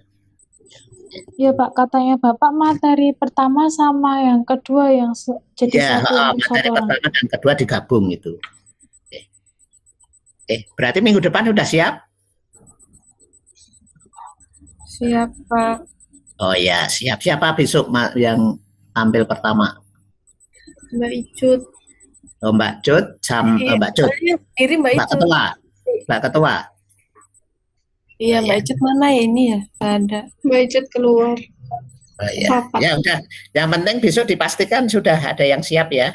Ya Pak, katanya Bapak materi pertama sama yang kedua yang jadi Ya, satu untuk materi satu orang. pertama dan kedua digabung itu. Berarti minggu depan sudah siap? Siap, Pak. Oh ya, siap. Siapa besok yang tampil pertama? Mbak Icut. Oh, Mbak Cut, Mbak Cut, Kiri Mbak Mbak Icut. Ketua, Mbak Ketua. Iya, Mbak Icut mana ya ini ya? Nggak ada. Mbak Icut keluar. Oh, ya. Papa. Ya udah. Yang penting besok dipastikan sudah ada yang siap ya.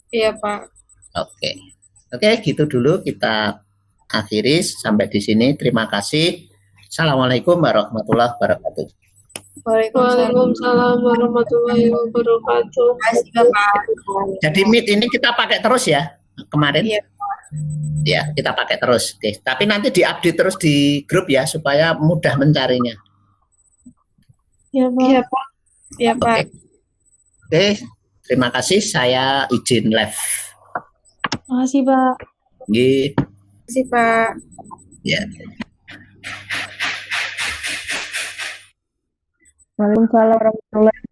Iya, Pak. Oke, oke, gitu dulu kita akhiri sampai di sini. Terima kasih. Assalamualaikum warahmatullahi wabarakatuh. Waalaikumsalam warahmatullahi wabarakatuh. Terima kasih, Bapak. Jadi Meet ini kita pakai terus ya kemarin. Iya. Ya, kita pakai terus. Oke. Tapi nanti diupdate terus di grup ya supaya mudah mencarinya. Ya Pak. Iya, Pak. Iya, Pak. Oke, terima kasih. Saya izin live. Makasih Pak. Nggih. Terima kasih, Pak. Ya. Waalaikumsalam warahmatullahi